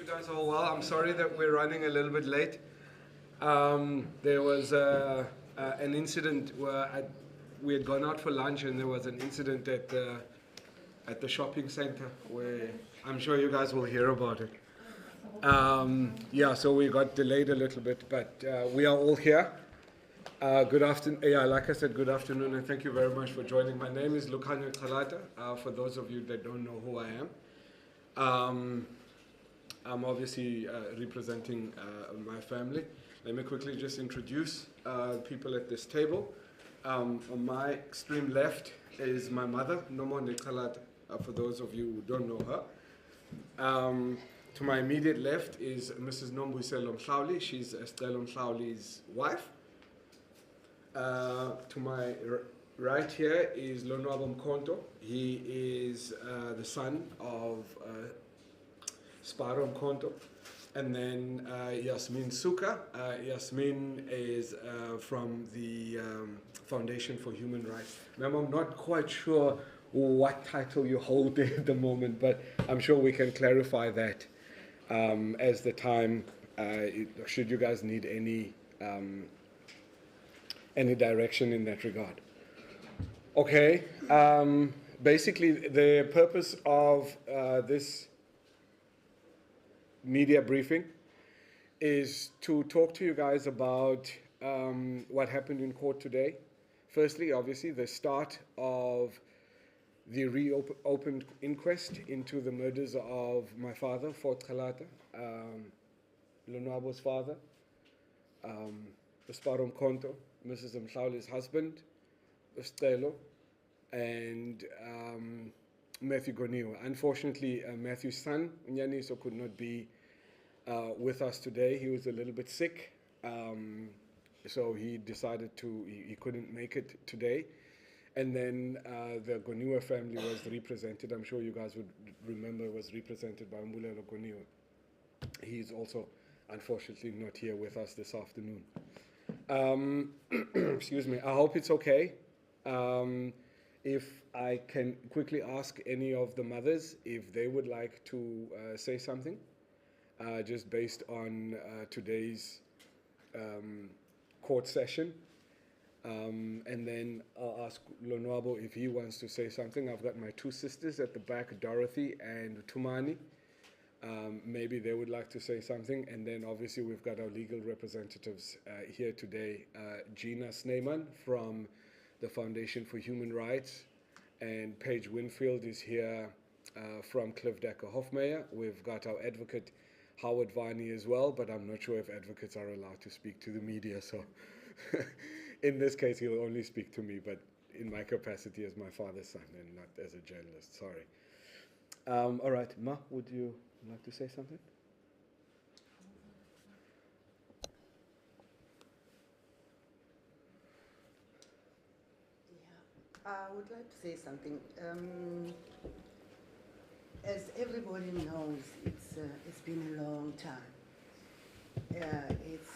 guys all well. I'm sorry that we're running a little bit late. There was an incident where we had gone out for lunch and there was an incident at the shopping center where I'm sure you guys will hear about it. Yeah, so we got delayed a little bit, but we are all here. Good afternoon. Yeah, like I said, good afternoon, and thank you very much for joining. My name is Lukhanya Chalata. For those of you that don't know who I am, I'm obviously representing my family. Let me quickly just introduce people at this table. On my extreme left is my mother, Nomo Chalata, for those of you who don't know her. To my immediate left is Mrs. Nombuyiselo Mhlawuli. She's Estelle Mhlawuli's wife. To my right here is Lonwabo Mkhonto. He is the son of Sparo Mkhonto. And then Yasmin Suka. Yasmin is from the Foundation for Human Rights. Ma'am, I'm not quite sure what title you hold at the moment, but I'm sure we can clarify that as the time, should you guys need any direction in that regard. Okay, basically the purpose of this media briefing is to talk to you guys about what happened in court today. Firstly, obviously, the start of the reopened inquest into the murders of my father, Fort Khalata, Lonwabo's father, Sparo Mkhonto, Mrs. Mhlawuli's husband, Estelo, and Matthew Goniwa. Unfortunately, Matthew's son, Nyaniso, could not be with us today. He was a little bit sick, so he decided he couldn't make it today. And then the Goniwa family was represented. I'm sure you guys would remember, was represented by Mbulelo Goniwa. He's also, unfortunately, not here with us this afternoon. Excuse me. I hope it's okay. If I can quickly ask any of the mothers if they would like to say something, just based on today's court session. And then I'll ask Lonwabo if he wants to say something. I've got my two sisters at the back, Dorothy and Tumani. Maybe they would like to say something. And then obviously we've got our legal representatives here today. Gina Snyman from the Foundation for Human Rights, and Paige Winfield is here from Cliff Decker Hofmeyer. We've got our advocate Howard Varney as well, but I'm not sure if advocates are allowed to speak to the media, so in this case he'll only speak to me, but in my capacity as my father's son and not as a journalist. Sorry. All right, Ma, would you like to say something? I would like to say something. As everybody knows, it's been a long time. It's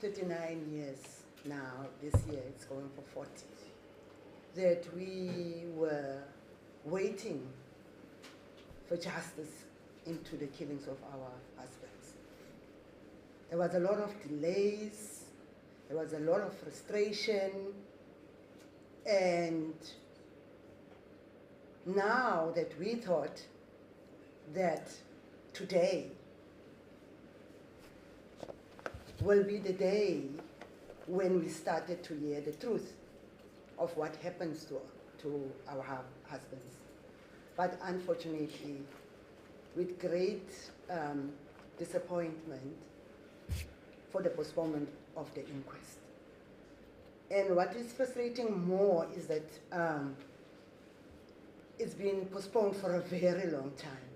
39 years now. This year it's going for 40. That we were waiting for justice into the killings of our husbands. There was a lot of delays. There was a lot of frustration. And now that we thought that today will be the day when we started to hear the truth of what happens to our husbands. But unfortunately, with great disappointment for the postponement of the inquest. And what is frustrating more is that it's been postponed for a very long time.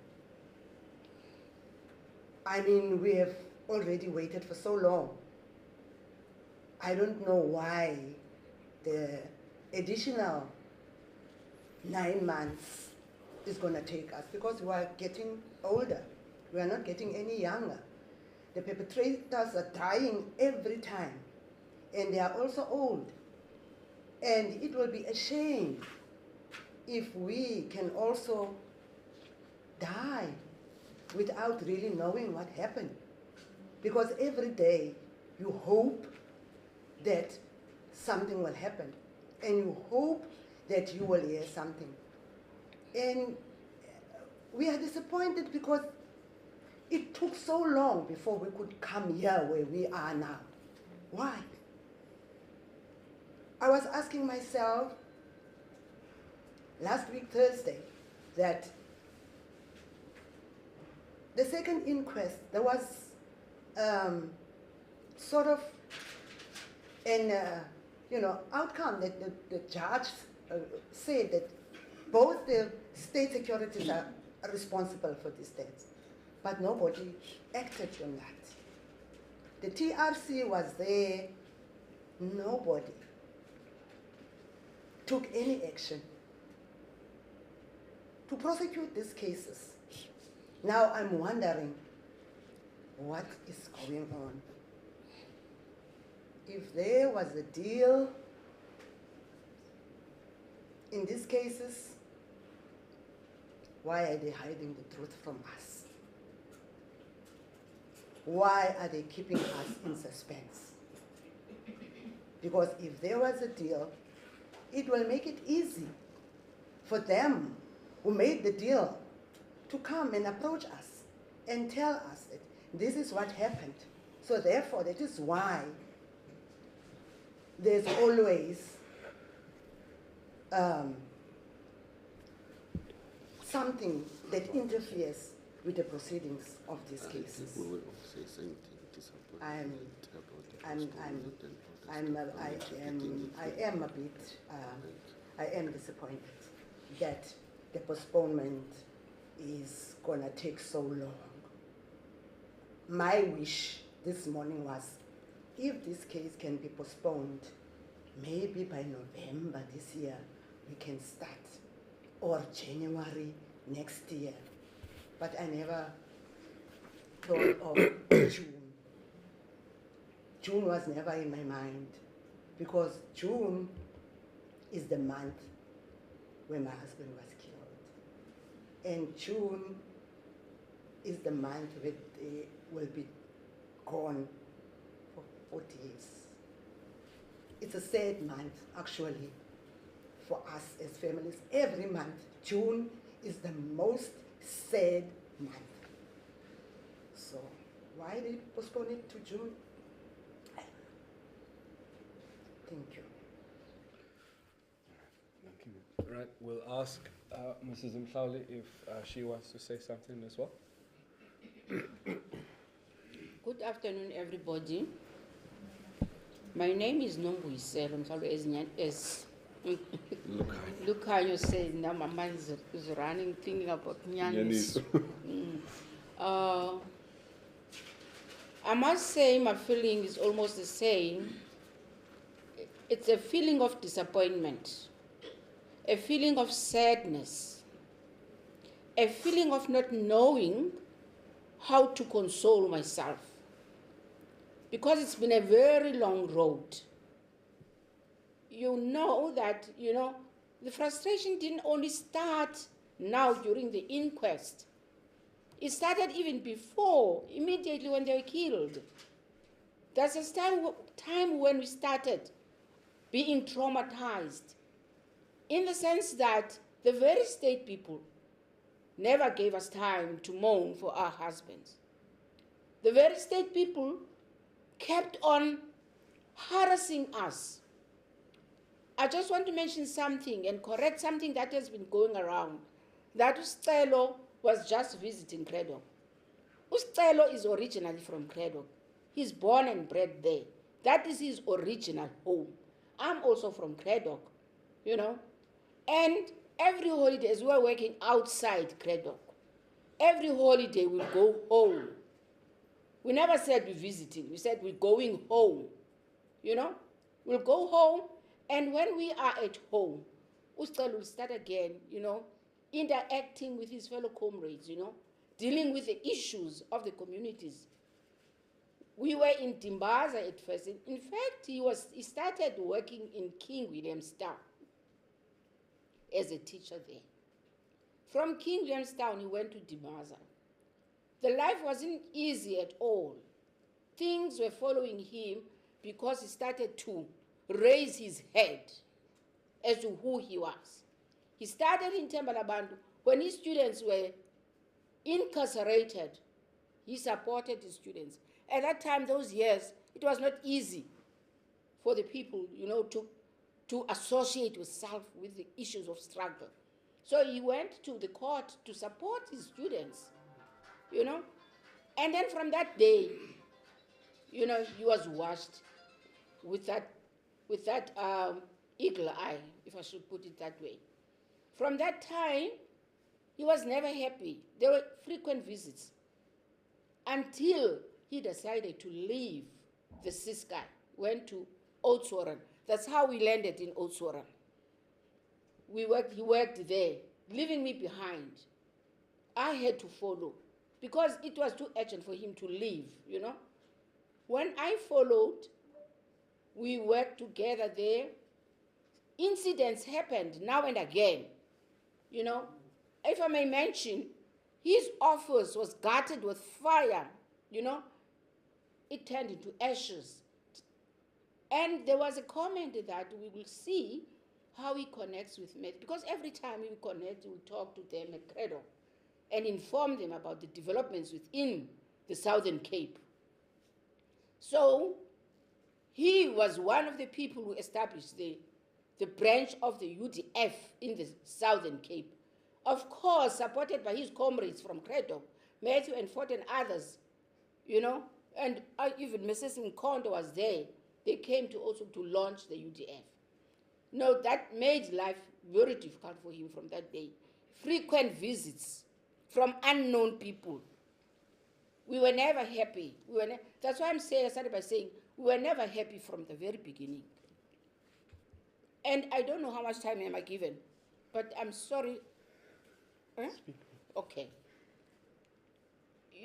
I mean, we have already waited for so long. I don't know why the additional 9 months is going to take us, because we are getting older. We are not getting any younger. The perpetrators are dying every time. And they are also old. And it will be a shame if we can also die without really knowing what happened. Because every day you hope that something will happen, and you hope that you will hear something. And we are disappointed because it took so long before we could come here where we are now. Why? I was asking myself last week, Thursday, that the second inquest, there was sort of an outcome that the judge said that both the state securities are responsible for these deaths, but nobody acted on that. The TRC was there, nobody took any action to prosecute these cases. Now I'm wondering what is going on. If there was a deal in these cases, why are they hiding the truth from us? Why are they keeping us in suspense? Because if there was a deal, it will make it easy for them who made the deal to come and approach us and tell us that this is what happened. So therefore, that is why there's always something that interferes with the proceedings of these cases. We will say something disappointed I am disappointed that the postponement is gonna take so long. My wish this morning was, if this case can be postponed, maybe by November this year we can start, or January next year. But I never thought of June. June was never in my mind, because June is the month when my husband was killed. And June is the month where they will be gone for 40 years. It's a sad month, actually, for us as families. Every month, June is the most sad month. So why they postpone it to June? Thank you. Right, we'll ask Mrs. Mhlawuli if she wants to say something as well. Good afternoon, everybody. My name is Nombuyiselo Mhlawuli, as Lucayo said. Now my mind is running, thinking about Nyanis. I must say my feeling is almost the same. It's a feeling of disappointment, a feeling of sadness, a feeling of not knowing how to console myself, because it's been a very long road. You know that, the frustration didn't only start now during the inquest. It started even before, immediately when they were killed. There's a time when we started being traumatized, in the sense that the very state people never gave us time to mourn for our husbands. The very state people kept on harassing us. I just want to mention something and correct something that has been going around. That Uscelo was just visiting Cradock. Uscelo is originally from Cradock. He's born and bred there. That is his original home. I'm also from Cradock, And every holiday, as we were working outside Cradock, every holiday we'll go home. We never said we're visiting. We said we're going home. We'll go home, and when we are at home, Uscelo will start again, interacting with his fellow comrades, dealing with the issues of the communities. We were in Dimbaza at first. In fact, he started working in King Williamstown as a teacher there. From King Williamstown, he went to Dimbaza. The life wasn't easy at all. Things were following him because he started to raise his head as to who he was. He started in Tembalabantu. When his students were incarcerated, he supported his students. At that time, those years, it was not easy for the people, to associate with the issues of struggle. So he went to the court to support his students, And then from that day, he was washed with that eagle eye, if I should put it that way. From that time, he was never happy. There were frequent visits until he decided to leave the Ciskei, went to Oudtshoorn. That's how we landed in Oudtshoorn. He worked there, leaving me behind. I had to follow because it was too urgent for him to leave, When I followed, we worked together there. Incidents happened now and again, If I may mention, his office was gutted with fire, It turned into ashes. And there was a comment that we will see how he connects with men. Because every time we connect, we talk to them at Cradock and inform them about the developments within the Southern Cape. So he was one of the people who established the branch of the UDF in the Southern Cape. Of course, supported by his comrades from Cradock, Matthew and Fort and others, and even Mrs. Mkondo was there. They came to also to launch the UDF. No, that made life very difficult for him from that day. Frequent visits from unknown people. We were never happy. That's why I started by saying we were never happy from the very beginning. And I don't know how much time am I given, but I'm sorry. Speak. Okay.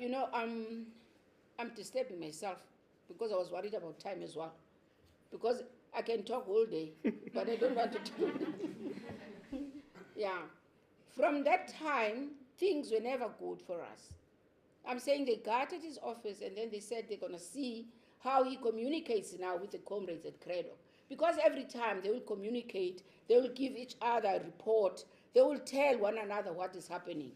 I'm disturbing myself because I was worried about time as well. Because I can talk all day, but I don't want to talk. Yeah. From that time, things were never good for us. I'm saying they guarded his office and then they said they're going to see how he communicates now with the comrades at Cradock. Because every time they will communicate, they will give each other a report, they will tell one another what is happening.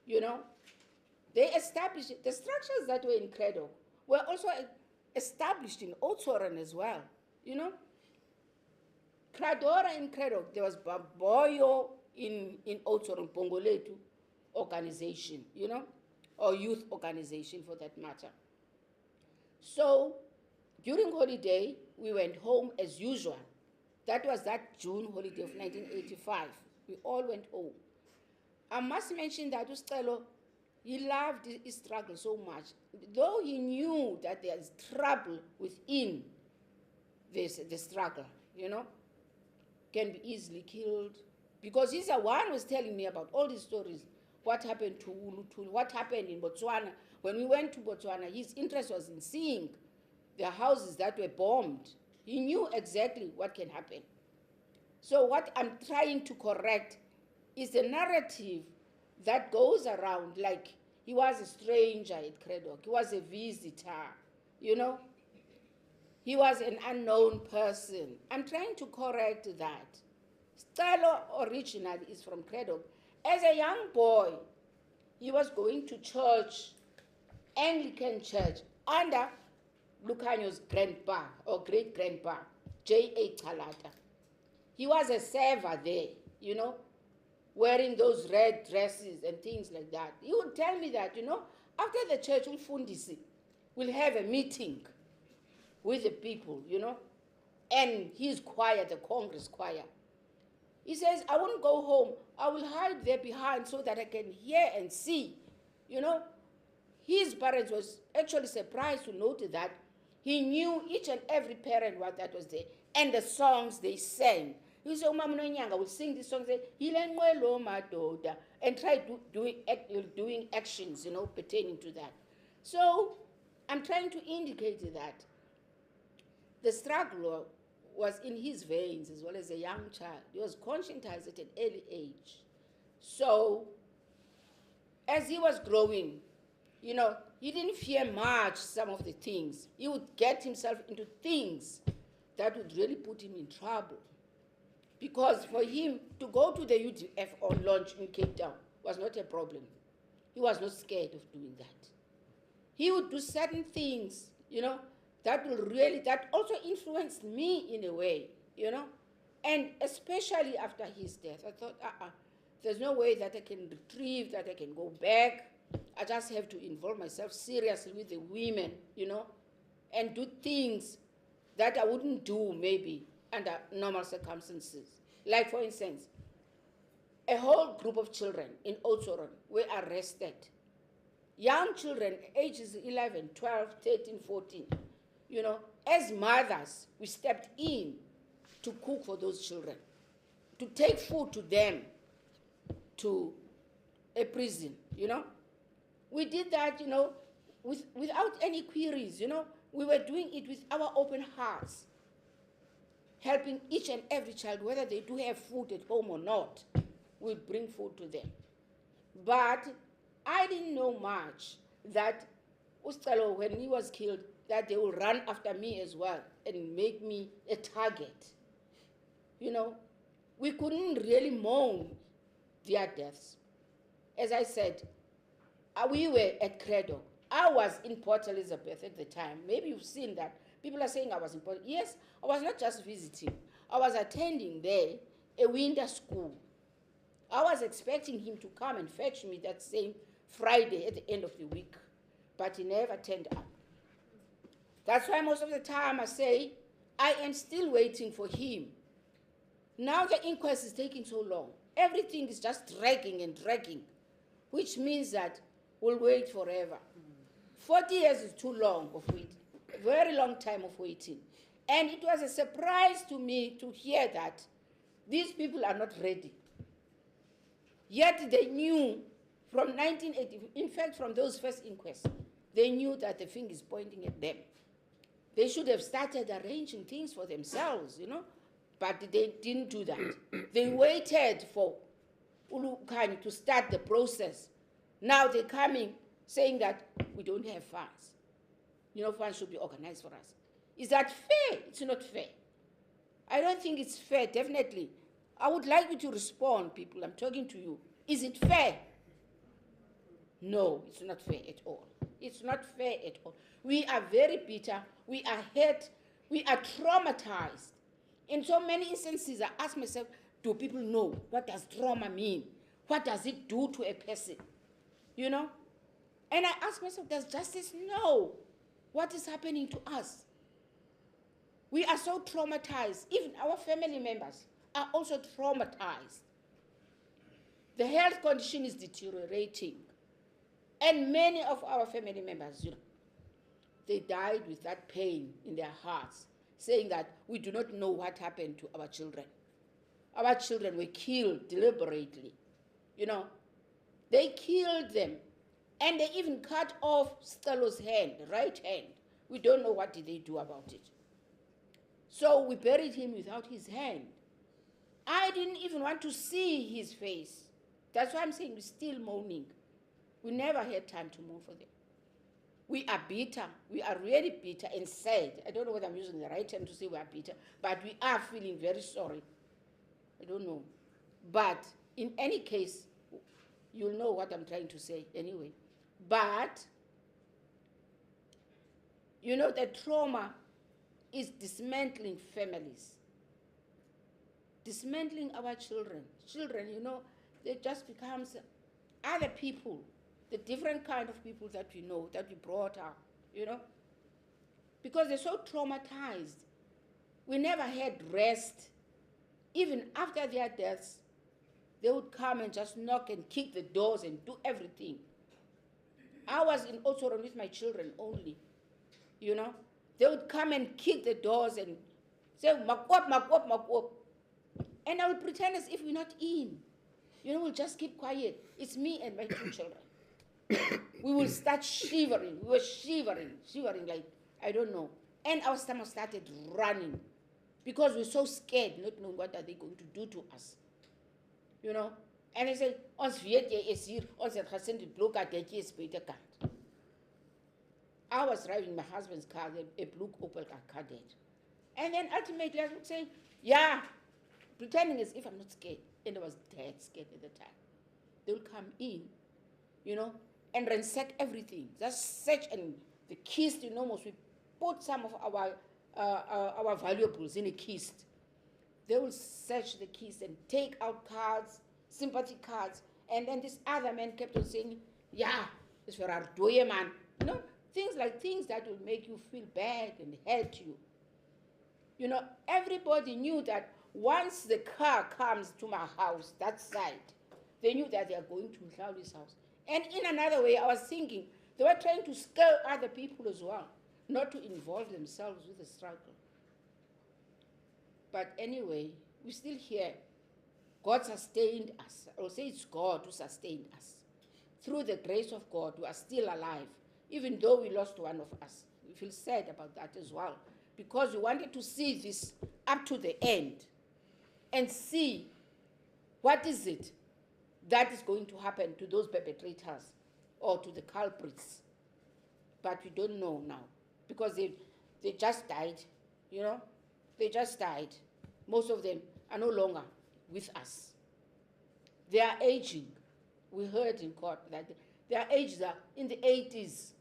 They established the structures that were in Cradock were also established in Oudtshoorn as well. Cradora in Cradock, there was Baboyo in Oudtshoorn, Pongoletu organization, or youth organization for that matter. So during holiday, we went home as usual. That was that June holiday of 1985. We all went home. I must mention that Uscelo, he loved his struggle so much, though he knew that there is trouble within the struggle, can be easily killed. Because he's the one who was telling me about all these stories, what happened to Ulu, what happened in Botswana. When we went to Botswana, his interest was in seeing the houses that were bombed. He knew exactly what can happen. So what I'm trying to correct is the narrative that goes around like he was a stranger at Cradock, he was a visitor, he was an unknown person. I'm trying to correct that. Stalo originally is from Cradock. As a young boy, he was going to church, Anglican church, under Lucanio's grandpa or great-grandpa, J.A. Chalata. He was a server there, wearing those red dresses and things like that. He would tell me that, after the church, we'll have a meeting with the people, and his choir, the Congress choir. He says, I won't go home. I will hide there behind so that I can hear and see. His parents was actually surprised to note that he knew each and every parent what that was there, and the songs they sang. He said, Umama Nonyanga will sing these songs, and try doing actions, pertaining to that. So I'm trying to indicate that the struggle was in his veins as well as a young child. He was conscientized at an early age. So as he was growing, You know, he didn't fear much some of the things. He would get himself into things that would really put him in trouble. Because for him to go to the UDF on launch in Cape Town was not a problem. He was not scared of doing that. He would do certain things, you know, that also influenced me in a way, you know. And especially after his death, I thought, there's no way that I can retrieve, that I can go back. I just have to involve myself seriously with the women, you know, and do things that I wouldn't do maybe under normal circumstances. Like, for instance, a whole group of children in Oudtshoorn were arrested. Young children, ages 11, 12, 13, 14. You know, as mothers, we stepped in to cook for those children, to take food to them, to a prison, you know. We did that, you know, without any queries, you know. We were doing it with our open hearts, helping each and every child, whether they do have food at home or not. We bring food to them. But I didn't know much that Ustalo, when he was killed, that they will run after me as well and make me a target. You know, we couldn't really mourn their deaths. As I said, we were at Cradock. I was in Port Elizabeth at the time. Maybe you've seen that. People are saying I was in Port. Yes, I was not just visiting. I was attending there a winter school. I was expecting him to come and fetch me that same Friday at the end of the week, but he never turned up. That's why most of the time I say, I am still waiting for him. Now the inquest is taking so long. Everything is just dragging and dragging, which means that we'll wait forever. 40 years is too long of waiting, a very long time of waiting. And it was a surprise to me to hear that these people are not ready. Yet they knew from 1980, in fact, from those first inquests, they knew that the finger is pointing at them. They should have started arranging things for themselves, you know, but they didn't do that. They waited for Ulukani to start the process. Now they're coming saying that we don't have funds. You know, funds should be organized for us. Is that fair? It's not fair. I don't think it's fair, definitely. I would like you to respond, people. I'm talking to you. Is it fair? No, it's not fair at all. It's not fair at all. We are very bitter. We are hurt. We are traumatized. In so many instances, I ask myself, do people know what does trauma mean? What does it do to a person? You know? And I ask myself, does justice know what is happening to us? We are so traumatized. Even our family members are also traumatized. The health condition is deteriorating. And many of our family members, you know, they died with that pain in their hearts, saying that we do not know what happened to our children. Our children were killed deliberately. You know, they killed them. And they even cut off Stalo's hand, the right hand. We don't know what did they do about it. So we buried him without his hand. I didn't even want to see his face. That's why I'm saying we're still mourning. We never had time to mourn for them. We are bitter. We are really bitter and sad. I don't know whether I'm using the right term to say we are bitter, but we are feeling very sorry. I don't know. But in any case, you'll know what I'm trying to say anyway. But, you know, the trauma is dismantling families, dismantling our children. Children, you know, they just become other people, the different kind of people that we know, that we brought up, you know, because they're so traumatized. We never had rest. Even after their deaths, they would come and just knock and kick the doors and do everything. I was in Oudtshoorn with my children only, you know. They would come and kick the doors and say, makwop, makwop, makwop. And I would pretend as if we're not in. You know, we'll just keep quiet. It's me and my two children. We will start shivering. We were shivering like, I don't know. And our stomach started running because we're so scared, not knowing what are they going to do to us. You know? And I said, ons weet jy is hier, ons het gesien die blok dat jy is beter kant. I was driving my husband's car, a blue Opel Kadett. And then ultimately I would say, yeah, pretending as if I'm not scared. And I was dead scared at the time. They will come in, and ransack everything. Just search, and the kist, almost we put some of our valuables in a kist. They will search the kist and take out cards, sympathy cards. And then this other man kept on saying, yeah, it's for our doye man. Things that will make you feel bad and hurt you. Everybody knew that once the car comes to my house, that side, they knew that they are going to Mhlauli's house. And in another way, I was thinking, they were trying to scare other people as well, not to involve themselves with the struggle. But anyway, we're still here. God sustained us. I will say it's God who sustained us. Through the grace of God, we are still alive, even though we lost one of us. We feel sad about that as well, because we wanted to see this up to the end and see what is it that is going to happen to those perpetrators or to the culprits. But we don't know now, because they just died, They just died. Most of them are no longer with us. They are aging. We heard in court that their ages are in the 80s,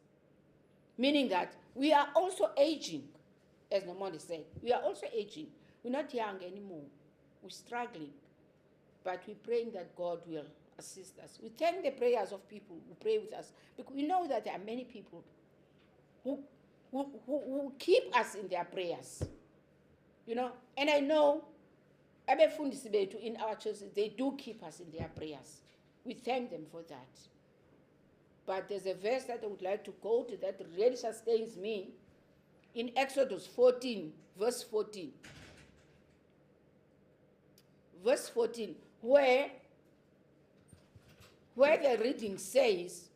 meaning that we are also aging, as Nomodi said. We are also aging. We're not young anymore. We're struggling. But we're praying that God will assist us. We thank the prayers of people who pray with us, because we know that there are many people who keep us in their prayers. And I know abefundisi bethu in our churches, they do keep us in their prayers. We thank them for that. But there's a verse that I would like to quote that really sustains me in Exodus 14, verse 14. Verse 14, where the reading says,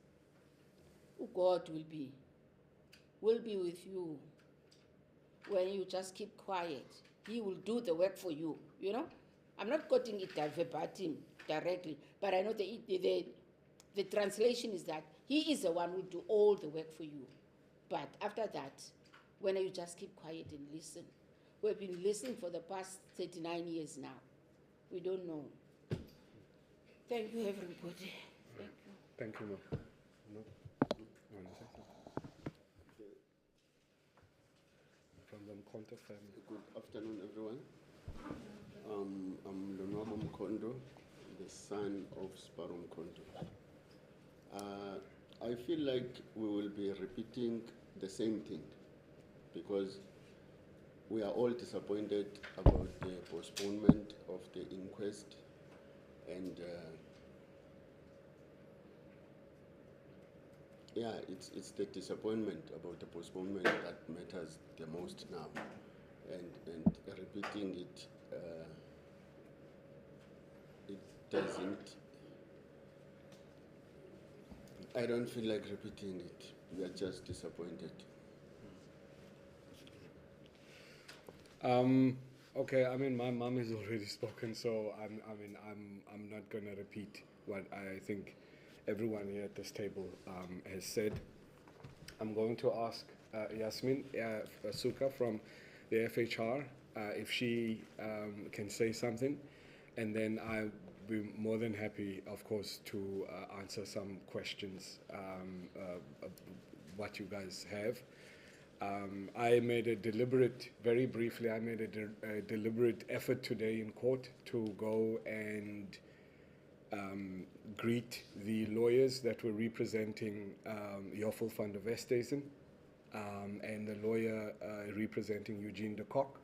God will be with you when you just keep quiet. He will do the work for you, I'm not quoting it verbatim directly, but I know the translation is that he is the one who will do all the work for you. But after that, when you just keep quiet and listen. We've been listening for the past 39 years now. We don't know. Thank you, everybody. Thank you. Thank you, ma'am. No? You want to say something? From the Mkhonto family. Good afternoon, everyone. I'm Lonwabo Mkhonto, the son of Sparo Mkhonto. I feel like we will be repeating the same thing, because we are all disappointed about the postponement of the inquest, and it's the disappointment about the postponement that matters the most now, and repeating it, it doesn't. I don't feel like repeating it. We are just disappointed. Okay, my mom has already spoken, so I'm not gonna repeat what I think everyone here at this table has said. I'm going to ask Yasmin Suka from the FHR if she can say something, and then I'll be more than happy, of course, to answer some questions what you guys have. I made a deliberate effort today in court to go and greet the lawyers that were representing Joffel van der Westhuizen and the lawyer representing Eugene de Kock.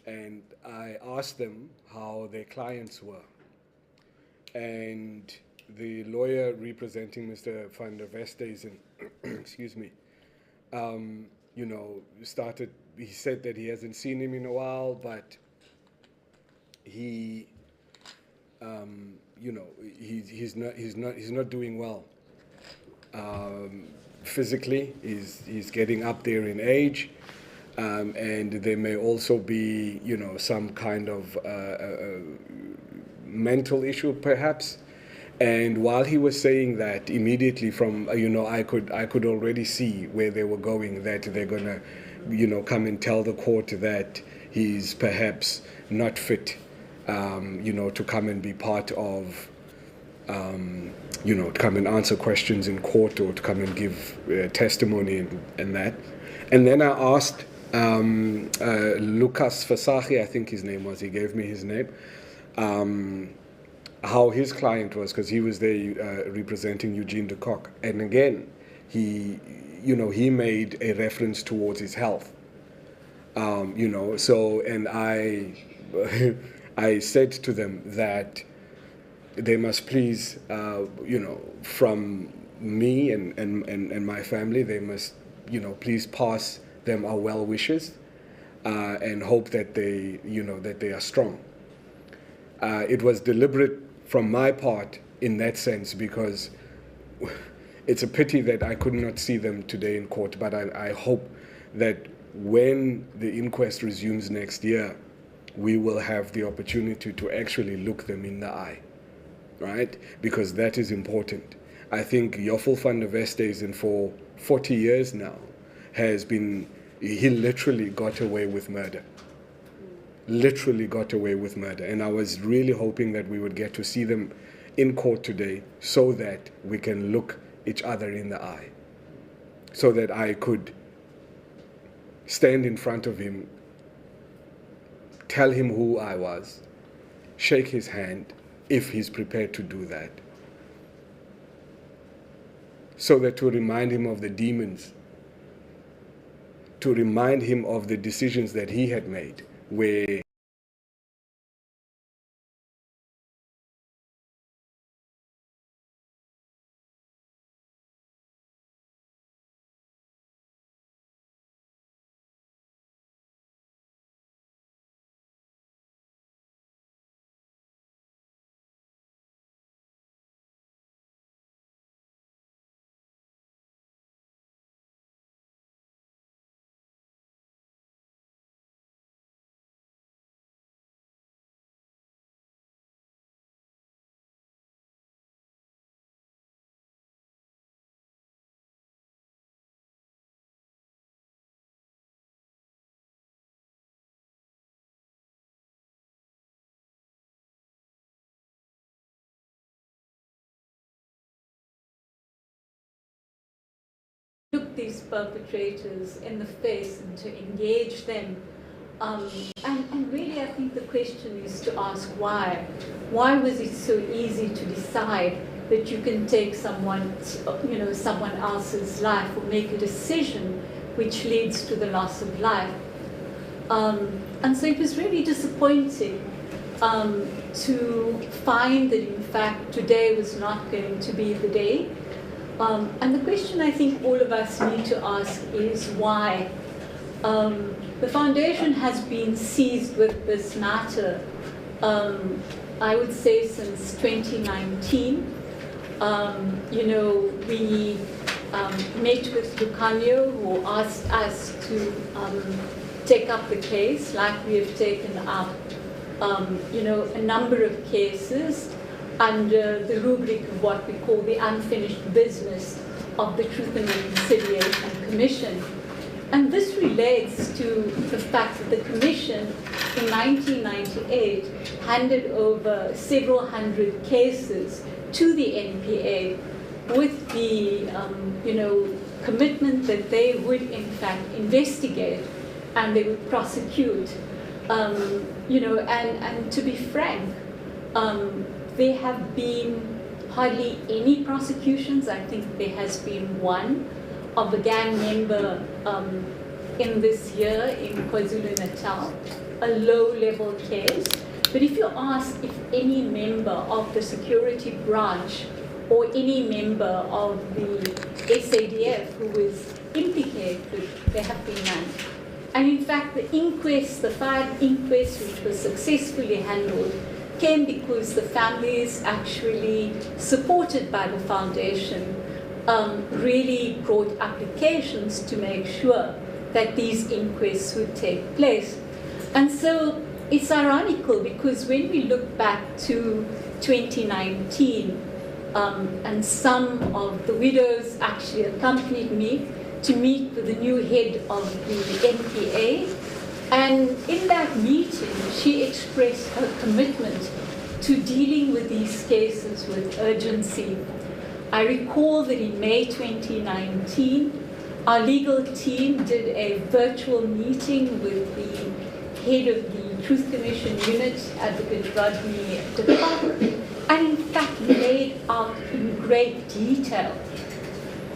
And I asked them how their clients were. And the lawyer representing Mr. van der Westhuizen, excuse me, he said that he hasn't seen him in a while, but he, he's not doing well. Physically, he's getting up there in age, and there may also be, some kind of mental issue, perhaps. And while he was saying that, immediately from, I could already see where they were going, that they're going to, come and tell the court that he's perhaps not fit, to come and be part of, to come and answer questions in court or to come and give testimony and that. And then I asked Lucas Fasachi, I think his name was, he gave me his name, how his client was, because he was there representing Eugene de Kock. And again, he made a reference towards his health. So, and I said to them that they must please, from me and my family, they must, please pass them our well wishes and hope that they, that they are strong. It was deliberate from my part in that sense, because it's a pity that I could not see them today in court, but I hope that when the inquest resumes next year, we will have the opportunity to actually look them in the eye, right? Because that is important. I think Joffel van der Westhuizen for 40 years now he literally got away with murder. Literally got away with murder. And I was really hoping that we would get to see them in court today so that we can look each other in the eye. So that I could stand in front of him, tell him who I was, shake his hand, if he's prepared to do that. So that to remind him of the demons, to remind him of the decisions that he had made, where look these perpetrators in the face and to engage them. And really, I think the question is to ask why. Why was it so easy to decide that you can take someone else's life or make a decision which leads to the loss of life? And so it was really disappointing to find that, in fact, today was not going to be the day. And the question I think all of us need to ask is why. The foundation has been seized with this matter, I would say, since 2019. We met with Lucanio, who asked us to take up the case, like we have taken up, a number of cases under the rubric of what we call the unfinished business of the Truth and Reconciliation Commission. And this relates to the fact that the Commission in 1998 handed over several hundred cases to the NPA with the commitment that they would in fact investigate and they would prosecute. And to be frank, there have been hardly any prosecutions. I think there has been one of a gang member in this year in KwaZulu-Natal, a low-level case. But if you ask if any member of the security branch or any member of the SADF who was implicated, there have been none. And in fact, the fired inquest, which was successfully handled, came because the families actually supported by the foundation really brought applications to make sure that these inquests would take place. And so it's ironical because when we look back to 2019, and some of the widows actually accompanied me to meet with the new head of the NPA. And in that meeting, she expressed her commitment to dealing with these cases with urgency. I recall that in May 2019, our legal team did a virtual meeting with the head of the Truth Commission unit, Advocate Rodney DePaul, and in fact laid out in great detail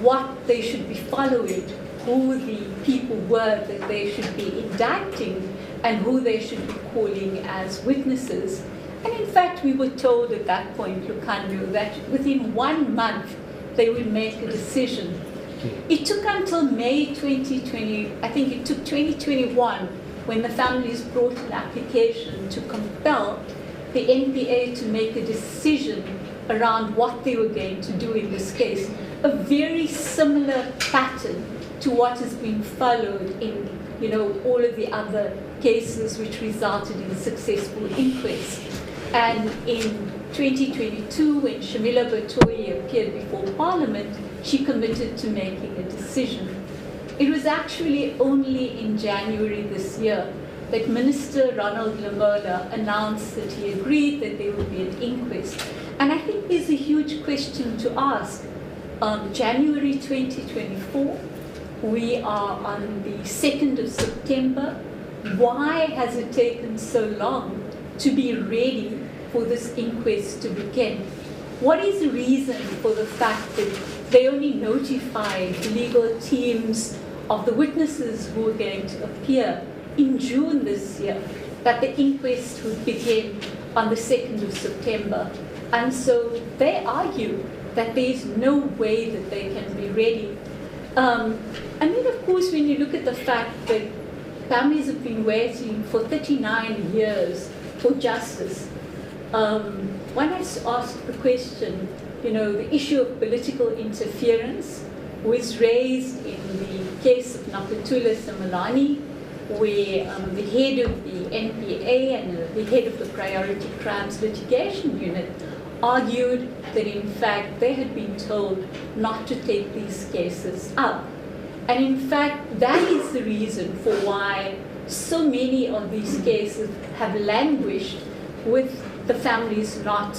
what they should be following, who the people were that they should be indicting, and who they should be calling as witnesses. And in fact, we were told at that point, Lucanio, that within 1 month they would make a decision. It took until May 2020, I think it took 2021, when the families brought an application to compel the NPA to make a decision around what they were going to do in this case. A very similar pattern to what has been followed in, all of the other cases which resulted in successful inquests. And in 2022, when Shamila Batoyi appeared before Parliament, she committed to making a decision. It was actually only in January this year that Minister Ronald Lamola announced that he agreed that there would be an inquest. And I think there's a huge question to ask. January 2024, we are on the 2nd of September. Why has it taken so long to be ready for this inquest to begin? What is the reason for the fact that they only notified the legal teams of the witnesses who were going to appear in June this year, that the inquest would begin on the 2nd of September? And so they argue that there is no way that they can be ready. And then, of course, when you look at the fact that families have been waiting for 39 years for justice, one has to ask the question, the issue of political interference was raised in the case of Nakatula Simelane, where the head of the NPA and the head of the Priority Crimes Litigation Unit argued that in fact they had been told not to take these cases up. And in fact, that is the reason for why so many of these cases have languished with the families not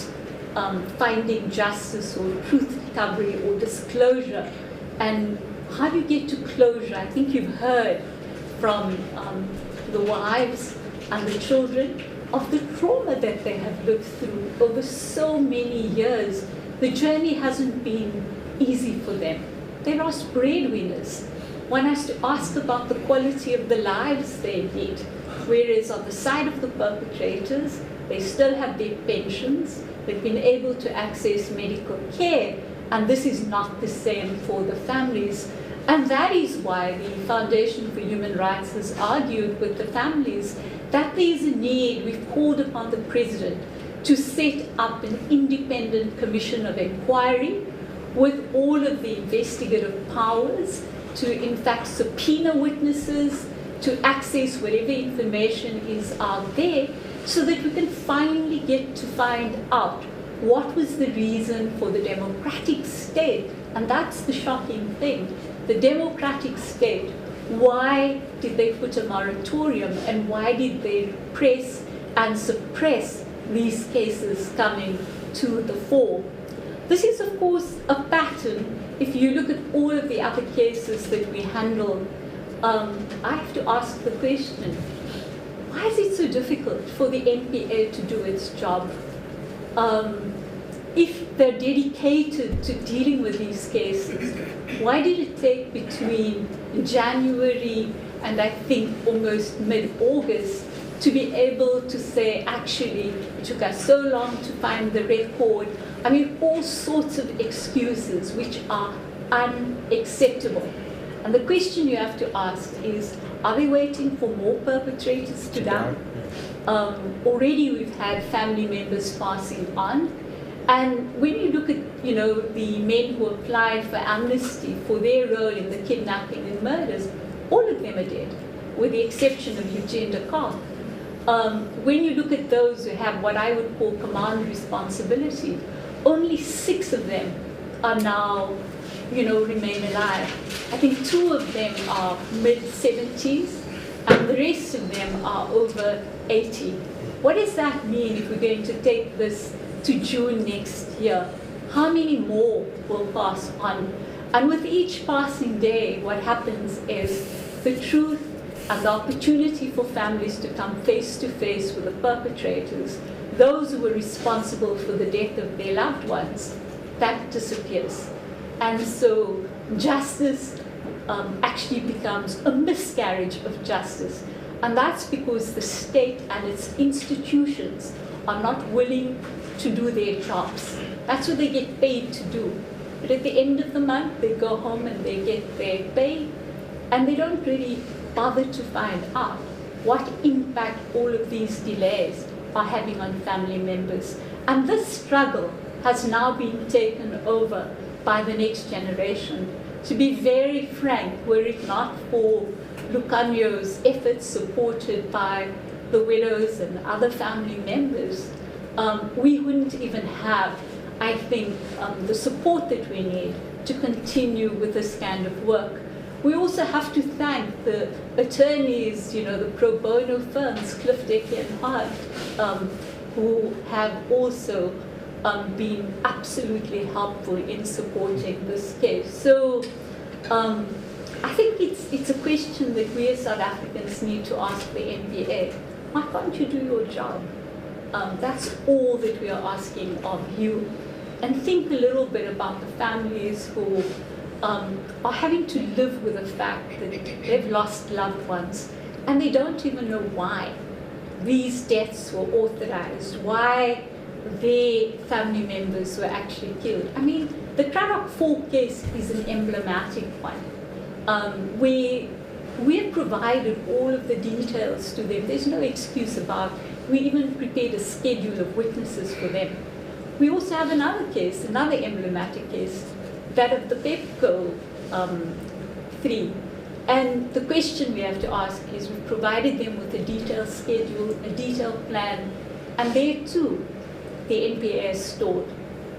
finding justice or truth recovery or disclosure. And how do you get to closure? I think you've heard from the wives and the children of the trauma that they have lived through over so many years. The journey hasn't been easy for them. They lost breadwinners. One has to ask about the quality of the lives they lead, whereas on the side of the perpetrators, they still have their pensions, they've been able to access medical care, and this is not the same for the families. And that is why the Foundation for Human Rights has argued with the families that there is a need. We've called upon the President to set up an independent commission of inquiry with all of the investigative powers to, in fact, subpoena witnesses, to access whatever information is out there, so that we can finally get to find out what was the reason for the democratic state. And that's the shocking thing. The democratic state, why did they put a moratorium, and why did they repress and suppress these cases coming to the fore? This is, of course, a pattern. If you look at all of the other cases that we handle, I have to ask the question, why is it so difficult for the NPA to do its job? If they're dedicated to dealing with these cases, why did it take between January and I think almost mid-August to be able to say, actually, it took us so long to find the record? I mean, all sorts of excuses which are unacceptable. And the question you have to ask is, are they waiting for more perpetrators to die? Already we've had family members passing on. And when you look at, the men who applied for amnesty for their role in the kidnapping and murders, all of them are dead, with the exception of Eugene Decart. When you look at those who have what I would call command responsibility, only 6 of them are now, remain alive. I think 2 of them are mid-70s, and the rest of them are over 80. What does that mean if we're going to take this to June next year? How many more will pass on? And with each passing day, what happens is the truth and the opportunity for families to come face to face with the perpetrators, those who were responsible for the death of their loved ones, that disappears. And so justice actually becomes a miscarriage of justice. And that's because the state and its institutions are not willing to do their jobs. That's what they get paid to do. But at the end of the month, they go home and they get their pay, and they don't really bother to find out what impact all of these delays are having on family members. And this struggle has now been taken over by the next generation. To be very frank, were it not for Lucanio's efforts supported by the widows and other family members, we wouldn't even have, I think, the support that we need to continue with this kind of work. We also have to thank the attorneys, the pro bono firms, Cliff Decker and Hart, who have also been absolutely helpful in supporting this case. So I think it's a question that we as South Africans need to ask the NPA. Why can't you do your job? That's all that we are asking of you. And think a little bit about the families who are having to live with the fact that they've lost loved ones and they don't even know why these deaths were authorized, why their family members were actually killed. I mean, the Cradock 4 case is an emblematic one. We have provided all of the details to them. There's no excuse about it. We even prepared a schedule of witnesses for them. We also have another case, another emblematic case, that of the Pepco 3. And the question we have to ask is, we've provided them with a detailed schedule, a detailed plan, and there too, the NPA is stalled.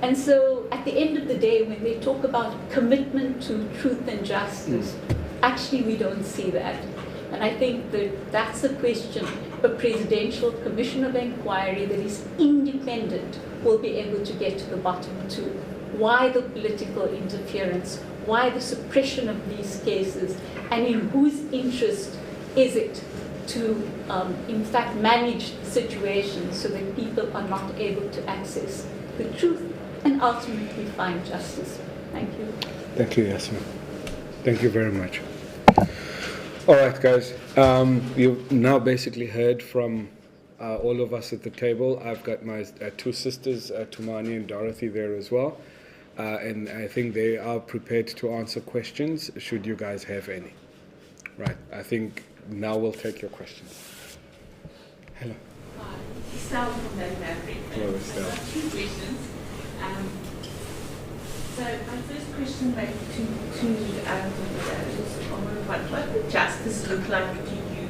And so at the end of the day, when they talk about commitment to truth and justice, actually we don't see that. And I think that that's a question a presidential commission of inquiry that is independent will be able to get to the bottom to. Why the political interference? Why the suppression of these cases? And in whose interest is it to, in fact, manage the situation so that people are not able to access the truth and ultimately find justice? Thank you. Thank you, Yasmin. Thank you very much. All right, guys. You've now basically heard from all of us at the table. I've got my 2 sisters, Tumani and Dorothy, there as well. And I think they are prepared to answer questions, should you guys have any. Right, I think now we'll take your questions. Hello. Hi, Estelle from Van Maverick. Hello, Estelle. I've got 2 questions. So my first question maybe to what would justice look like to you?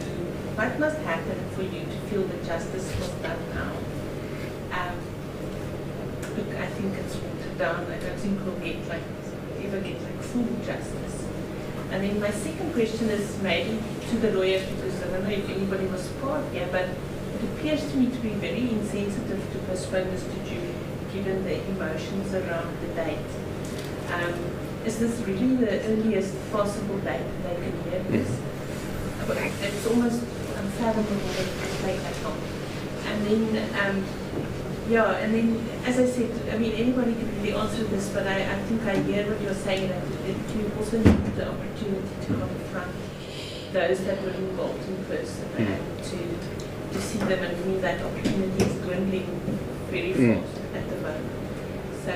What must happen for you to feel that justice was done now? Look, I think it's watered down. I don't think we'll ever get full justice. And then my second question is maybe to the lawyers, because I don't know if anybody was part here, but it appears to me to be very insensitive to postpone this to June, given the emotions around the date. Is this really the earliest possible date that they can hear this? It's almost unfathomable that it can take that long. And then, and then, as I said, I mean, anybody can really answer this, but I think I hear what you're saying, that you also need the opportunity to confront those that were involved in person and to see them, and I mean that opportunity is dwindling very fast at the moment. So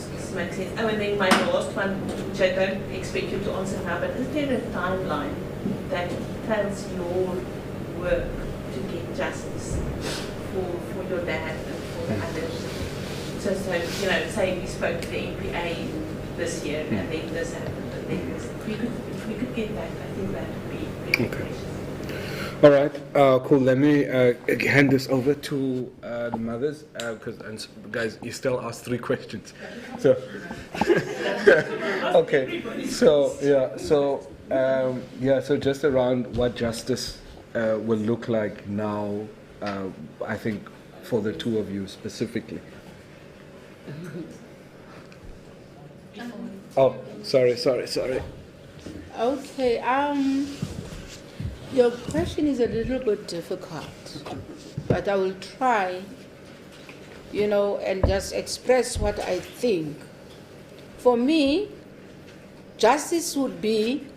this makes sense. Oh, and then my last one, which I don't expect you to answer now, but is there a timeline that tells your work to get justice for your dad and for the others? So say we spoke to the NPA this year, and then this happened, and then this. If we could get that, I think that would be very precious. All right, cool. Let me hand this over to the mothers, because guys, you still asked 3 questions. So, okay. So so just around what justice will look like now. I think for the 2 of you specifically. Oh, sorry. Okay, your question is a little bit difficult, but I will try, and just express what I think. For me, justice would be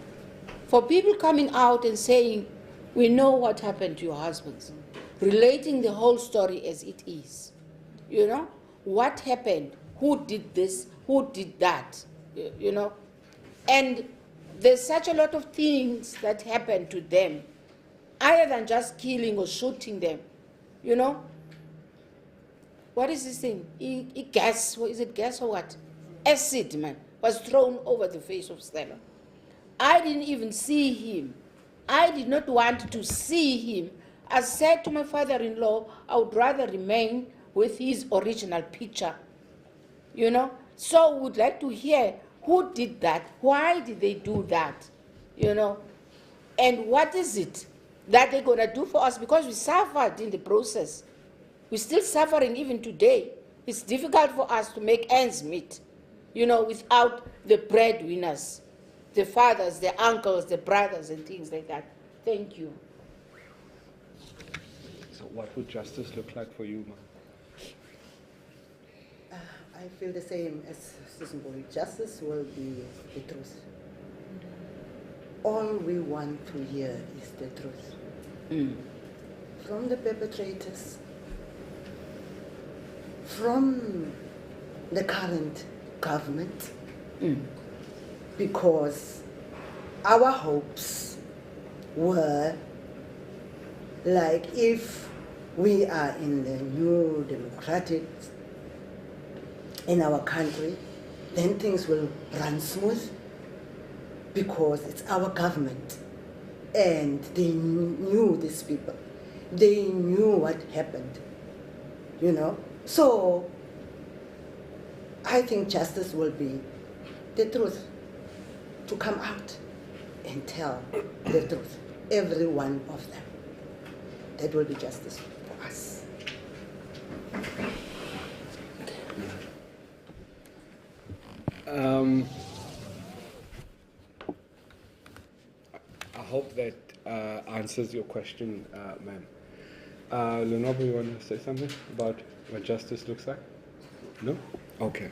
for people coming out and saying, we know what happened to your husbands, relating the whole story as it is. What happened, who did this, who did that, and there's such a lot of things that happen to them, other than just killing or shooting them. What is this thing? Gas, is it gas or what? Acid, man, was thrown over the face of Stella. I didn't even see him. I did not want to see him. I said to my father-in-law, I would rather remain with his original picture. So would like to hear who did that, why did they do that, and what is it that they're going to do for us, because we suffered in the process. We're still suffering even today. It's difficult for us to make ends meet, without the breadwinners, the fathers, the uncles, the brothers, and things like that. Thank you. So what would justice look like for you, Ma? I feel the same as Susan Boy. Justice will be the truth. All we want to hear is the truth. From the perpetrators, from the current government, because our hopes were like, if we are in the new democratic in our country, then things will run smooth, because it's our government, and they knew these people. They knew what happened, So I think justice will be the truth, to come out and tell the truth, every one of them. That will be justice for us. I hope that answers your question, ma'am. Lenobo, you want to say something about what justice looks like? No? Okay.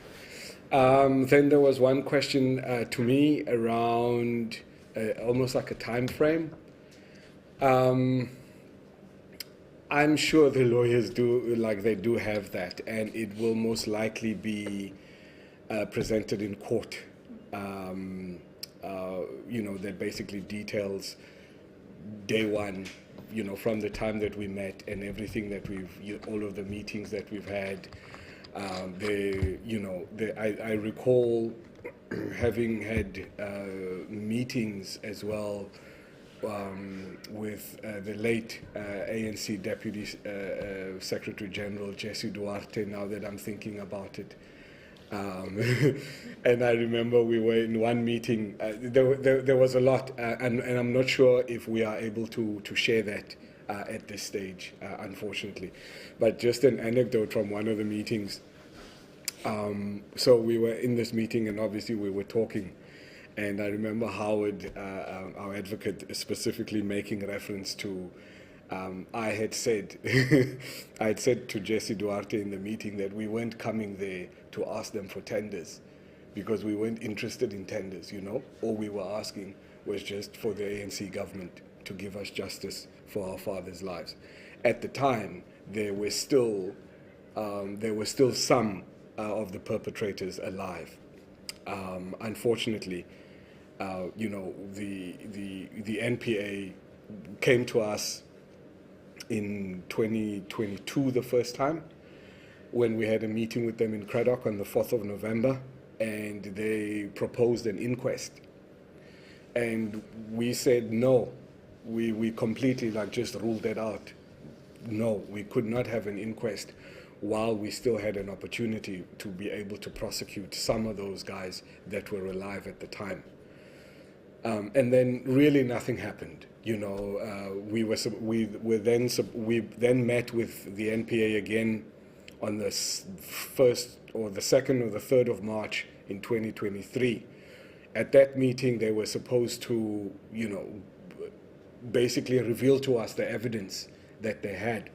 Then there was one question to me around almost like a time frame. I'm sure the lawyers they do have that, and it will most likely be presented in court. That basically details day one, from the time that we met and everything that all of the meetings that we've had. I recall having had meetings as well with the late ANC Deputy Secretary General Jesse Duarte, now that I'm thinking about it. And I remember we were in one meeting, there was a lot, and I'm not sure if we are able to share that at this stage, unfortunately. But just an anecdote from one of the meetings. So we were in this meeting, and obviously we were talking, and I remember Howard, our advocate, specifically making reference to, I had said to Jesse Duarte in the meeting that we weren't coming there to ask them for tenders, because we weren't interested in tenders, All we were asking was just for the ANC government to give us justice for our fathers' lives. At the time, there were still some of the perpetrators alive. Unfortunately, the NPA came to us in 2022 the first time, when we had a meeting with them in Cradock on the 4th of November, and they proposed an inquest. And we said no, we completely like just ruled that out. No, we could not have an inquest while we still had an opportunity to be able to prosecute some of those guys that were alive at the time. And then really nothing happened. You know, we then met with the NPA again on the 1st or the 2nd or the 3rd of March in 2023. At that meeting, they were supposed to, you know, basically reveal to us the evidence that they had.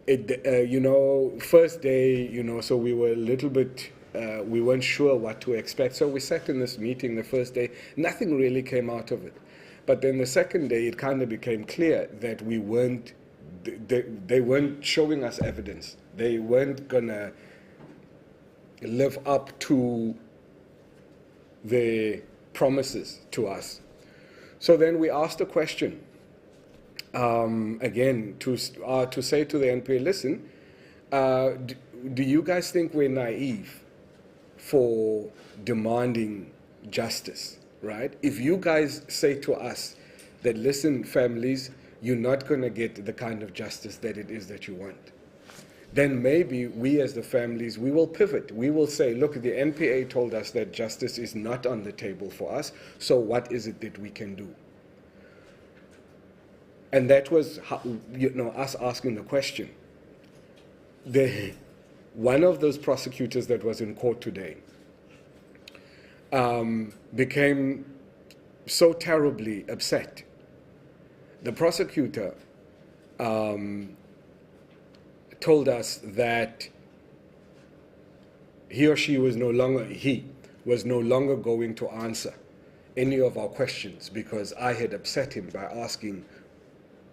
You know, first day, you know, so we were a little bit, we weren't sure what to expect. So we sat in this meeting the first day, nothing really came out of it. But then the second day, it kind of became clear that we weren't, they weren't showing us evidence. They weren't gonna live up to their promises to us. So then we asked a question, again, to say to the NPA, listen, do you guys think we're naive for demanding justice, right? If you guys say to us that, listen, families, you're not going to get the kind of justice that it is that you want, then maybe we as the families, we will pivot. We will say, look, the NPA told us that justice is not on the table for us, so what is it that we can do? And that was how, you know, us asking the question. One of those prosecutors that was in court today became so terribly upset. The prosecutor told us that he was no longer going to answer any of our questions because I had upset him by asking,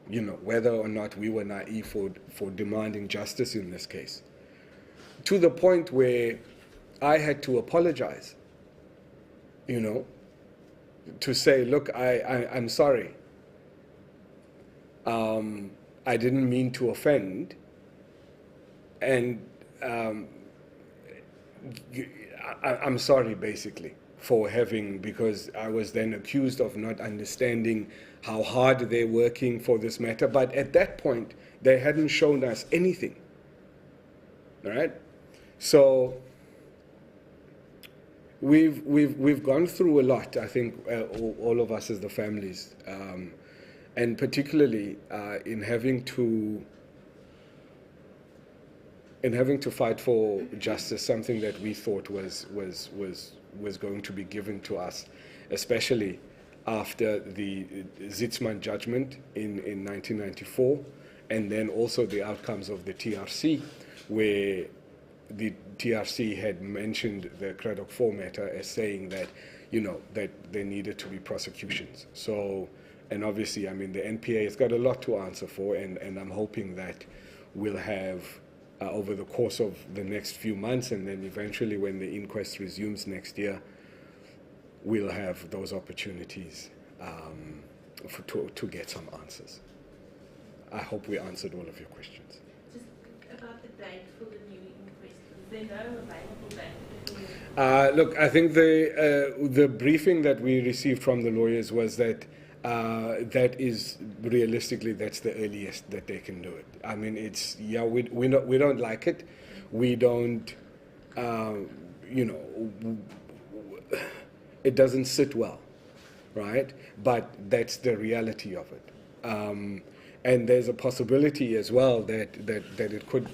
you know, whether or not we were naive for demanding justice in this case. To the point where I had to apologize, you know, to say, look, I'm sorry. I didn't mean to offend. And I'm sorry, basically, for having, because I was then accused of not understanding how hard they're working for this matter. But at that point, they hadn't shown us anything. All right? So we've gone through a lot, I think, all of us as the families, and particularly in having to fight for justice, something that we thought was going to be given to us, especially after the Zitzman judgment in 1994, and then also the outcomes of the TRC, where the TRC had mentioned the Cradock 4 matter as saying that, you know, that there needed to be prosecutions. So, and obviously, I mean, the NPA has got a lot to answer for, and I'm hoping that we'll have, over the course of the next few months, and then eventually when the inquest resumes next year, we'll have those opportunities to get some answers. I hope we answered all of your questions. Just about the date for the new inquest, is there no available date? Look, I think the briefing that we received from the lawyers was that that is realistically, that's the earliest that they can do it. I mean, it's, yeah, we don't like it. We don't, you know, it doesn't sit well, right? But that's the reality of it. And there's a possibility as well that it could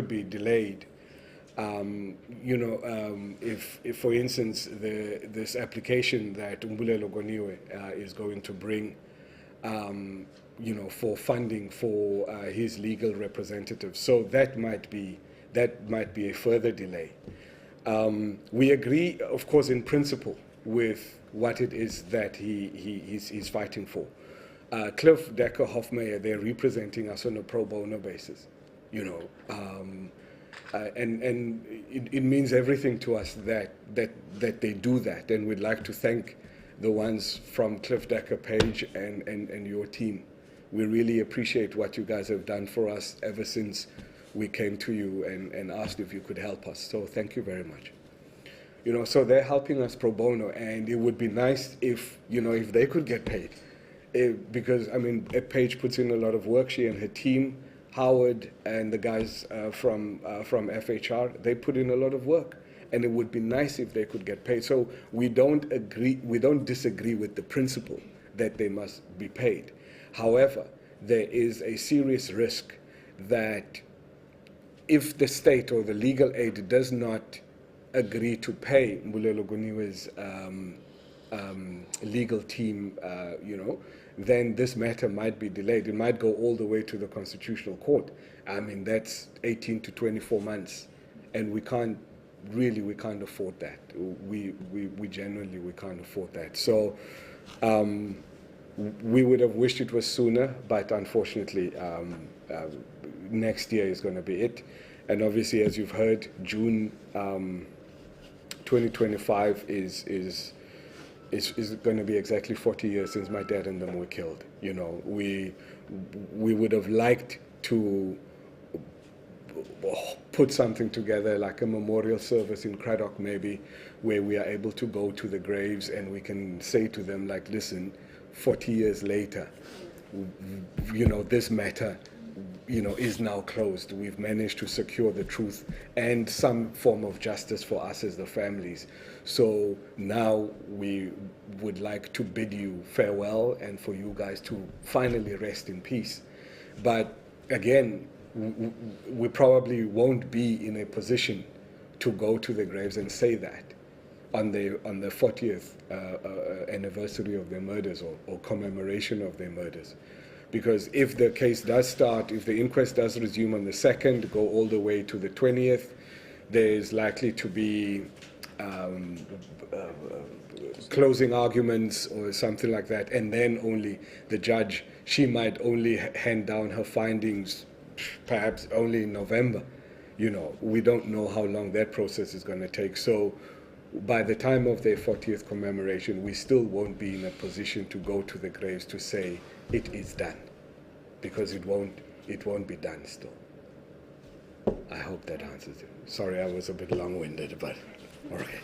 be delayed. You know, if for instance this application that Umbulelo Goniwe is going to bring, you know, for funding for his legal representative, so that might be a further delay. We agree, of course, in principle with what it is that he's fighting for. Cliff Decker Hofmeyer, they're representing us on a pro bono basis, you know. And it means everything to us that they do that, and we'd like to thank the ones from Cliff Decker Page and your team. We really appreciate what you guys have done for us ever since we came to you and asked if you could help us. So thank you very much. You know, so they're helping us pro bono, and it would be nice if, you know, if they could get paid because I mean, Paige puts in a lot of work. She and her team, Howard and the guys from FHR, they put in a lot of work, and it would be nice if they could get paid. So we don't disagree with the principle that they must be paid. However, there is a serious risk that if the state or the legal aid does not agree to pay Mbulelo Guniwe's legal team, then this matter might be delayed. It might go all the way to the Constitutional Court. I mean, that's 18 to 24 months, and we can't afford that. We genuinely can't afford that. So we would have wished it was sooner, but unfortunately, next year is going to be it. And obviously, as you've heard, June 2025 is going to be exactly 40 years since my dad and them were killed. We would have liked to put something together, like a memorial service in Cradock maybe, where we are able to go to the graves and we can say to them, like, listen, 40 years later, this matter, is now closed. We've managed to secure the truth and some form of justice for us as the families. So now we would like to bid you farewell and for you guys to finally rest in peace. But again, we probably won't be in a position to go to the graves and say that on the 40th anniversary of their murders or commemoration of their murders. Because if the case does start, if the inquest does resume on the 2nd, go all the way to the 20th, there's likely to be closing arguments or something like that, and then only the judge, she might only hand down her findings perhaps only in November. We don't know how long that process is going to take. So by the time of their 40th commemoration, we still won't be in a position to go to the graves to say it is done, because it won't be done still. I hope that answers it. Sorry, I was a bit long-winded, but okay.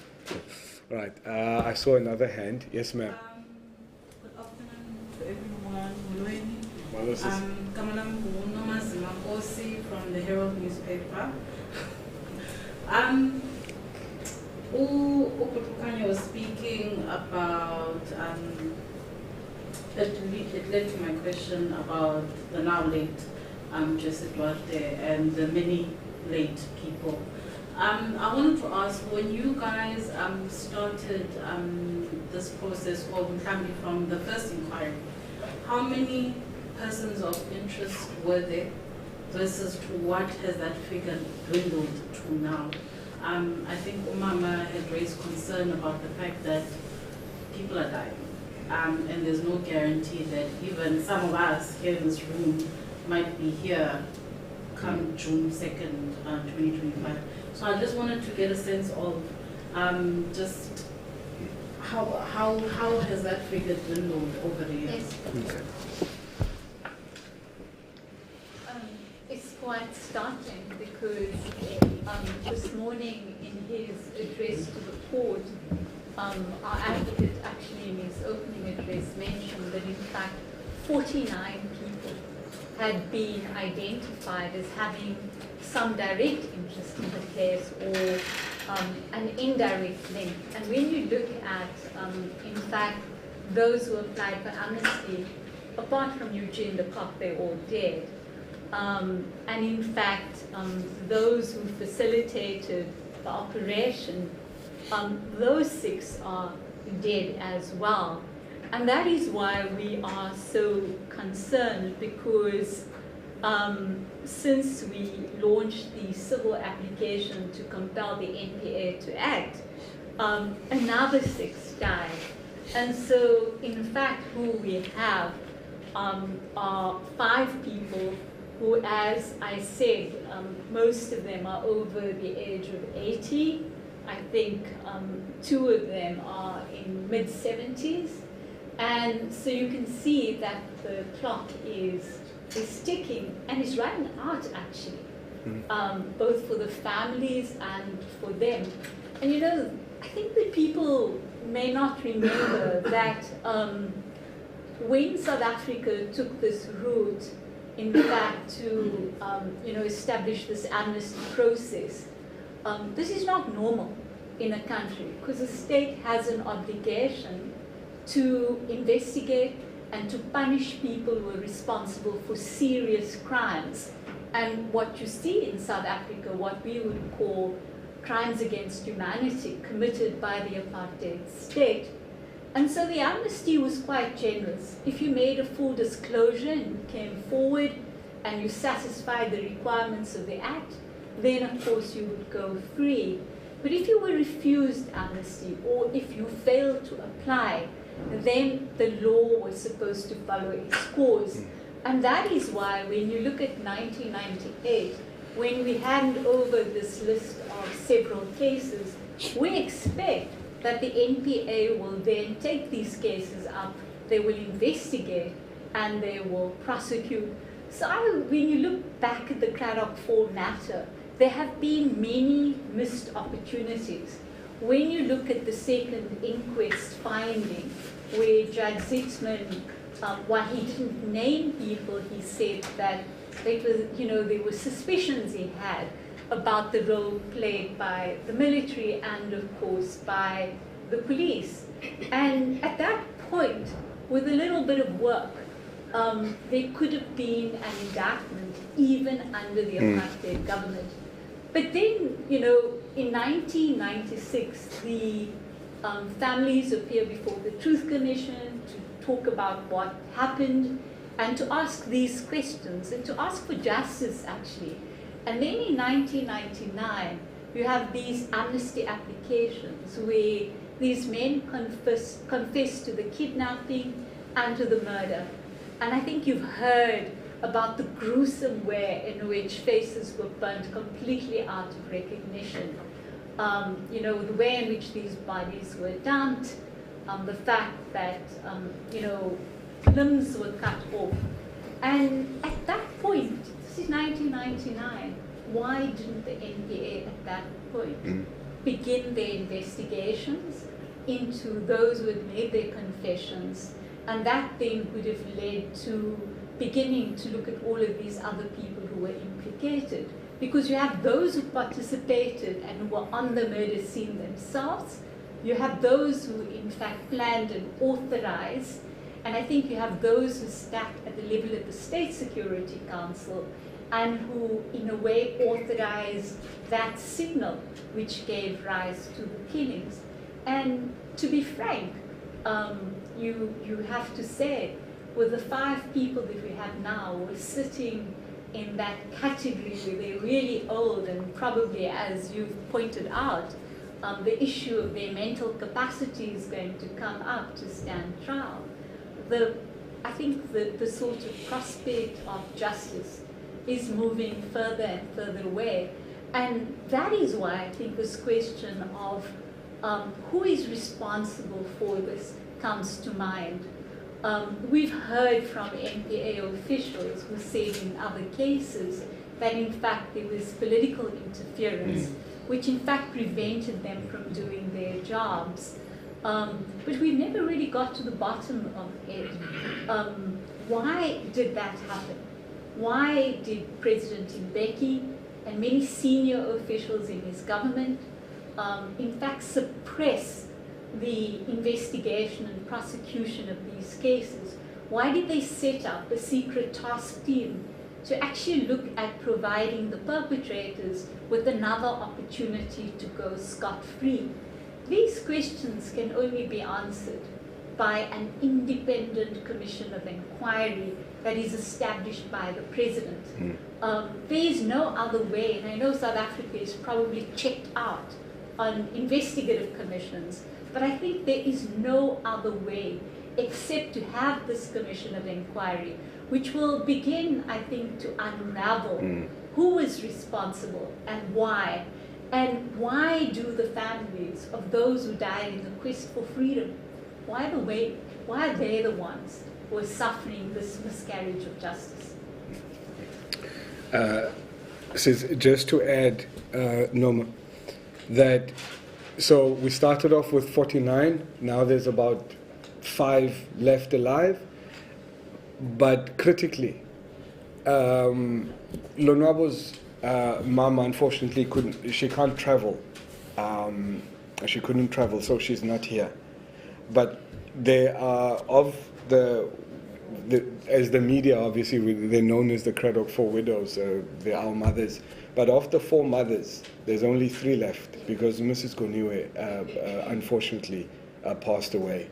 All right, I saw another hand. Yes, ma'am. Good afternoon to everyone. Kamanam Nomazima Kosi from the Herald newspaper. Ukutukanya was speaking about, it led to my question about the now late Jesse Duarte and the many late people. I wanted to ask, when you guys started this process, or from the first inquiry, how many persons of interest were there versus to what has that figure dwindled to now? I think Umama had raised concern about the fact that people are dying, and there's no guarantee that even some of us here in this room might be here come June 2nd, 2025. So I just wanted to get a sense of just how has that figure dwindled over the years? Yes. It's quite startling because this morning in his address to the court, our advocate actually in his opening address mentioned that in fact 49 people had been identified as having some direct interest in the case or an indirect link. And when you look at, in fact, those who applied for amnesty, apart from Eugene Lecoq, they're all dead. And in fact, those who facilitated the operation, those 6 are dead as well. And that is why we are so concerned, because since we launched the civil application to compel the NPA to act, another 6 died. And so, in fact, who we have are 5 people who, as I said, most of them are over the age of 80. I think 2 of them are in mid-70s. And so you can see that the clock is ticking and is running out, actually, both for the families and for them. And I think that people may not remember that when South Africa took this route, in fact, to establish this amnesty process, this is not normal in a country, because the state has an obligation to investigate and to punish people who are responsible for serious crimes. And what you see in South Africa, what we would call crimes against humanity committed by the apartheid state. And so the amnesty was quite generous. If you made a full disclosure and you came forward and you satisfied the requirements of the act, then of course you would go free. But if you were refused amnesty, or if you failed to apply, then the law was supposed to follow its course. And that is why when you look at 1998, when we hand over this list of several cases, we expect that the NPA will then take these cases up, they will investigate, and they will prosecute. So when you look back at the Cradock 4 matter, there have been many missed opportunities. When you look at the second inquest finding, where Judge Zitzman, while he didn't name people, he said that it was, there were suspicions he had about the role played by the military and, of course, by the police. And at that point, with a little bit of work, there could have been an indictment even under the apartheid government. But then, in 1996, the families appear before the Truth Commission to talk about what happened and to ask these questions and to ask for justice, actually. And then in 1999, you have these amnesty applications where these men confess to the kidnapping and to the murder. And I think you've heard about the gruesome way in which faces were burnt completely out of recognition. The way in which these bodies were dumped, the fact that, limbs were cut off. And at that point, this is 1999, why didn't the NPA at that point begin their investigations into those who had made their confessions? And that then would have led to beginning to look at all of these other people who were implicated. Because you have those who participated and who were on the murder scene themselves. You have those who, in fact, planned and authorized. And I think you have those who sat at the level of the State Security Council and who, in a way, authorized that signal which gave rise to the killings. And to be frank, you have to say, with the 5 people that we have now, we're sitting in that category where they're really old and probably, as you've pointed out, the issue of their mental capacity is going to come up to stand trial. I think the sort of prospect of justice is moving further and further away. And that is why I think this question of who is responsible for this comes to mind. We've heard from NPA officials who said in other cases that in fact there was political interference, which in fact prevented them from doing their jobs. But we never really got to the bottom of it. Why did that happen? Why did President Mbeki and many senior officials in his government in fact suppress the investigation and prosecution of these cases? Why did they set up a secret task team to actually look at providing the perpetrators with another opportunity to go scot-free? These questions can only be answered by an independent commission of inquiry that is established by the president. There is no other way, and I know South Africa is probably checked out on investigative commissions, but I think there is no other way except to have this commission of inquiry, which will begin, I think, to unravel who is responsible and why do the families of those who died in the quest for freedom, why are they the ones who are suffering this miscarriage of justice? Just to add, Noma, that so we started off with 49, now there's about 5 left alive, But critically, Lonwabo's mom unfortunately she can't travel. She couldn't travel, so she's not here. But they are of as the media, obviously, they're known as the Cradock 4 widows, they're our mothers. But of the 4 mothers, there's only 3 left because Mrs. Goniwe, unfortunately, passed away.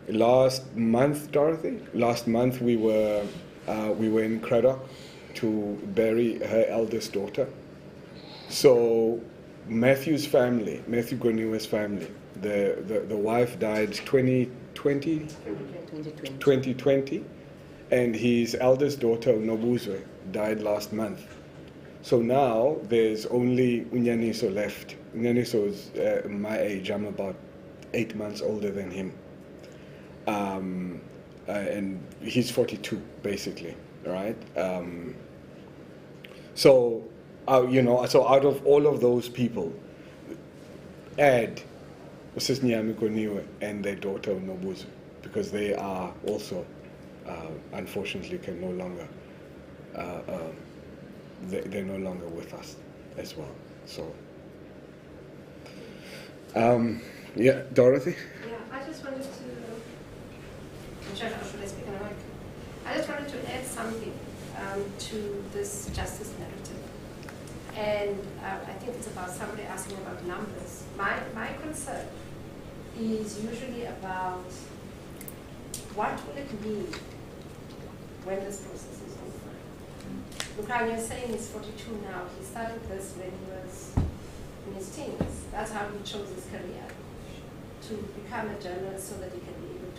Last month, Dorothy, we were in Cradock to bury her eldest daughter. So Matthew's family, Matthew Goniwe's family, the wife died 2020, and his eldest daughter, Nobuzwe, died last month. So now there's only Unyaniso left. Unyaniso is my age. I'm about 8 months older than him. And he's 42, basically, right? So out of all of those people, add Mrs. Nyami Goniwe and their daughter Nobuzu, because they are also, unfortunately, can no longer, they're no longer with us as well. So, yeah, Dorothy? Yeah, I just wanted to, should I speak in a mic? I just wanted to add something to this justice narrative. And I think it's about somebody asking about numbers. My concern is usually about what will it mean when this process is over. Lukanya is saying he's 42 now. He started this when he was in his teens. That's how he chose his career, to become a journalist so that he can be able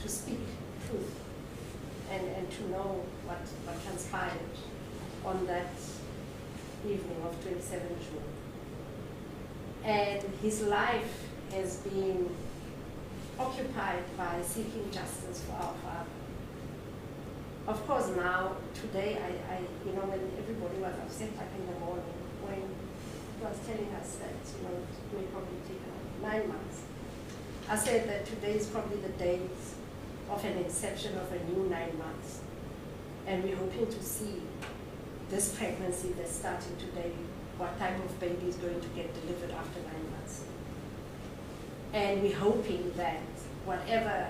to speak truth and to know what transpired on that evening of 27 June. And his life has been occupied by seeking justice for our father. Of course, now, today, I when everybody was upset back in the morning, when he was telling us that, it may probably take 9 months, I said that today is probably the days of an inception of a new 9 months. And we're hoping to see this pregnancy that's starting today, what type of baby is going to get delivered after 9 months. And we're hoping that whatever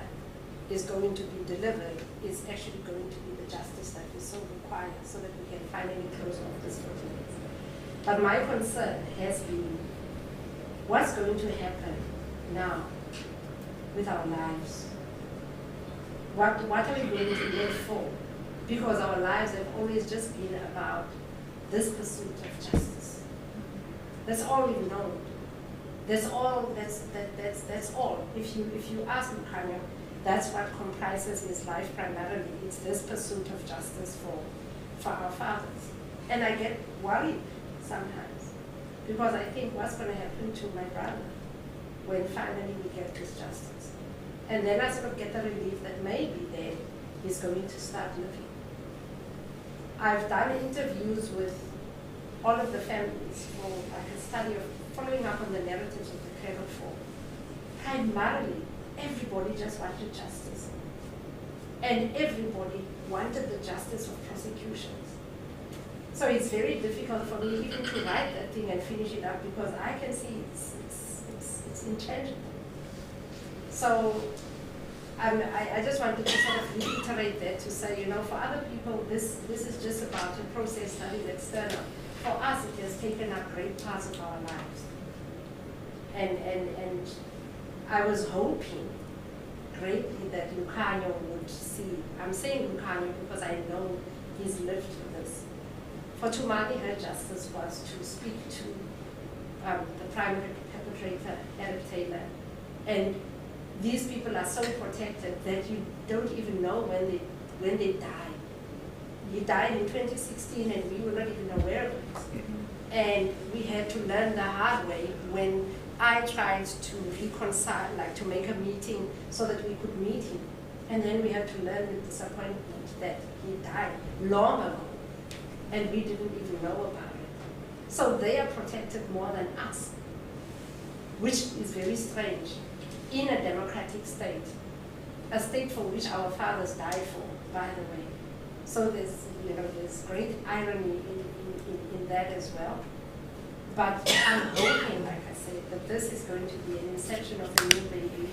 is going to be delivered is actually going to be the justice that we so require, so that we can finally close off this process. But my concern has been what's going to happen now with our lives. What are we going to live for? Because our lives have always just been about this pursuit of justice. That's all we've known. That's all. That's all. If you ask Mkhanya, that's what comprises his life primarily. It's this pursuit of justice for our fathers. And I get worried sometimes because I think what's going to happen to my brother when finally we get this justice. And then I sort of get the relief that maybe then he's going to start looking. I've done interviews with all of the families for like a study of following up on the narratives of the Cradock 4. Primarily, everybody just wanted justice. And everybody wanted the justice of prosecutions. So it's very difficult for me even to write that thing and finish it up because I can see it's intangible. So I just wanted to sort of reiterate that to say, for other people, this is just about a process study that's external. For us, it has taken up great parts of our lives. And I was hoping greatly that Lukhanyo would see. I'm saying Lukhanyo because I know he's lived through this. For Tumani, her justice was to speak to the primary perpetrator, Eric Taylor. And these people are so protected that you don't even know when they died. He died in 2016 and we were not even aware of it. And we had to learn the hard way when I tried to reconcile, like to make a meeting so that we could meet him. And then we had to learn with disappointment that he died long ago and we didn't even know about it. So they are protected more than us, which is very strange in a democratic state. a state for which our fathers died for, by the way. So there's great irony in that as well. But I'm hoping, like I said, that this is going to be an inception of a new baby,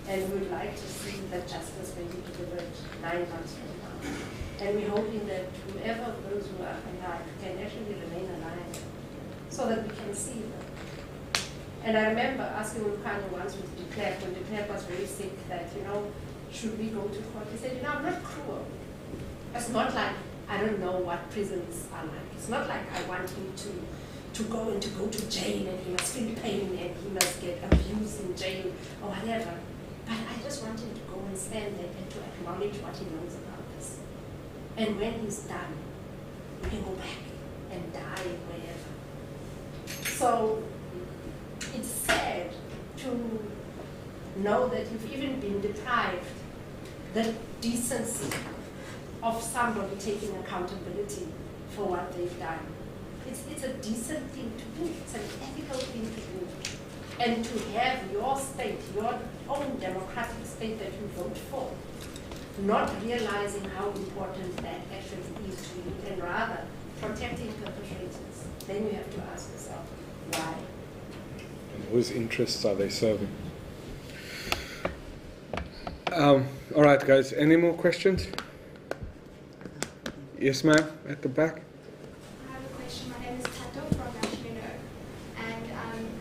and we would like to see that justice may be delivered 9 months from now. And we're hoping that whoever those who are alive can actually remain alive, so that we can see them. And I remember asking Ukanya once with de Klerk, when de Klerk was very sick, that, should we go to court? He said, I'm not cruel. It's not like I don't know what prisons are like. It's not like I want him to go to jail and he must feel pain and he must get abused in jail or whatever. But I just want him to go and stand there and to acknowledge what he knows about this. And when he's done, he can go back and die wherever. So it's sad to know that you've even been deprived the decency of somebody taking accountability for what they've done. It's a decent thing to do. It's an ethical thing to do. And to have your state, your own democratic state that you vote for, not realizing how important that actually is to you, and rather protecting perpetrators, then you have to ask yourself, why? And whose interests are they serving? All right, guys, any more questions? Yes, ma'am, at the back. I have a question. My name is Tato from Nashville. And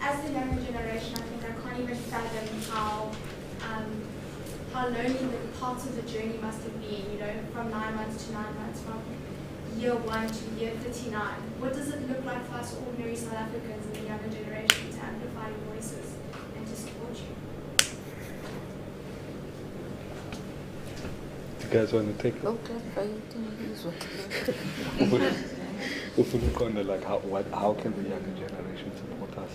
as the younger generation, I think I can't even fathom how lonely the parts of the journey must have been, from 9 months to 9 months, from year 1 to year 39. What does it look like for us ordinary South Africans in the younger generation to amplify your voices and to support you? You guys want to take it? Okay, Like how can the younger generation support us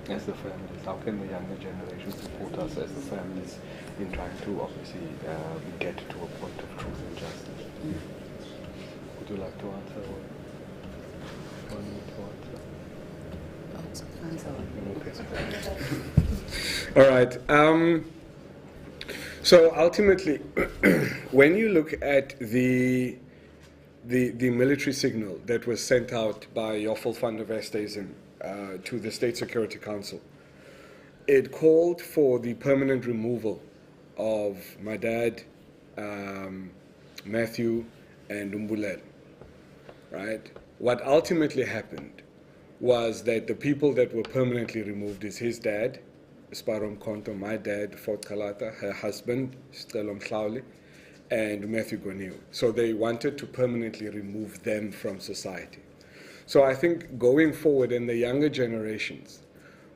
as the families? How can the younger generation support us as the families in trying to obviously get to a point of truth and justice? Would you like to answer or want me to answer? All right. So ultimately, when you look at the military signal that was sent out by Joffel van der Westhuizen to the State Security Council, it called for the permanent removal of my dad, Matthew, and Umbulel. Right? What ultimately happened was that the people that were permanently removed is his dad, Sparom Konto, my dad, Fort Kalata, her husband, Stelom Mhlauli, and Matthew Goniu. So they wanted to permanently remove them from society. So I think going forward in the younger generations,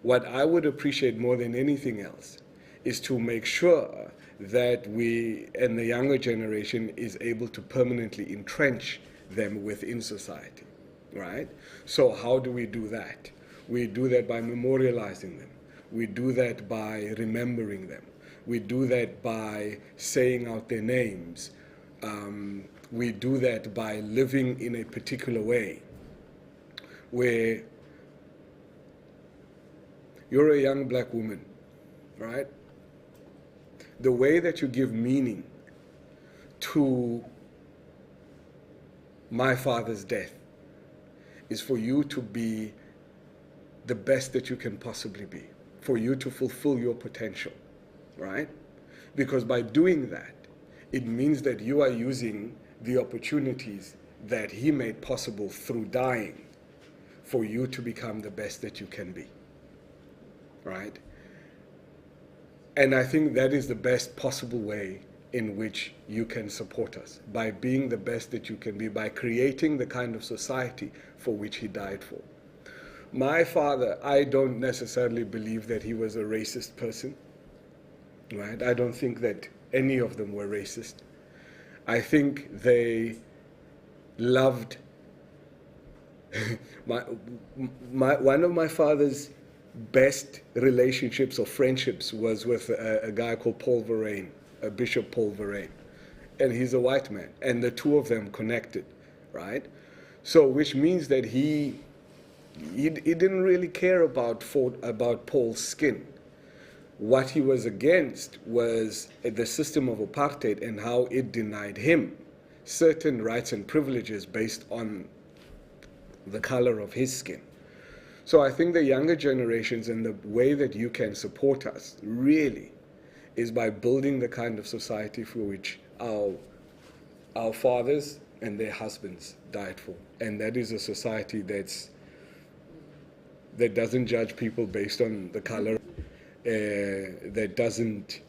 what I would appreciate more than anything else is to make sure that we, and the younger generation, is able to permanently entrench them within society, right? So how do we do that? We do that by memorializing them. We do that by remembering them. We do that by saying out their names. We do that by living in a particular way where you're a young black woman, right? The way that you give meaning to my father's death is for you to be the best that you can possibly be, for you to fulfill your potential, right? Because by doing that, it means that you are using the opportunities that he made possible through dying for you to become the best that you can be, right? And I think that is the best possible way in which you can support us, by being the best that you can be, by creating the kind of society for which he died for. My father, I don't necessarily believe that he was a racist person, right? I don't think that any of them were racist. I think they loved one of my father's best relationships or friendships was with a guy called Paul Verlaine, Bishop Paul Verlaine, and he's a white man, and the two of them connected, right? So, which means that he didn't really care about Paul's skin, What he was against was the system of apartheid and how it denied him certain rights and privileges based on the color of his skin. So I think the younger generations, and the way that you can support us really is by building the kind of society for which our fathers and their husbands died for. And that is a society that doesn't judge people based on the color, that doesn't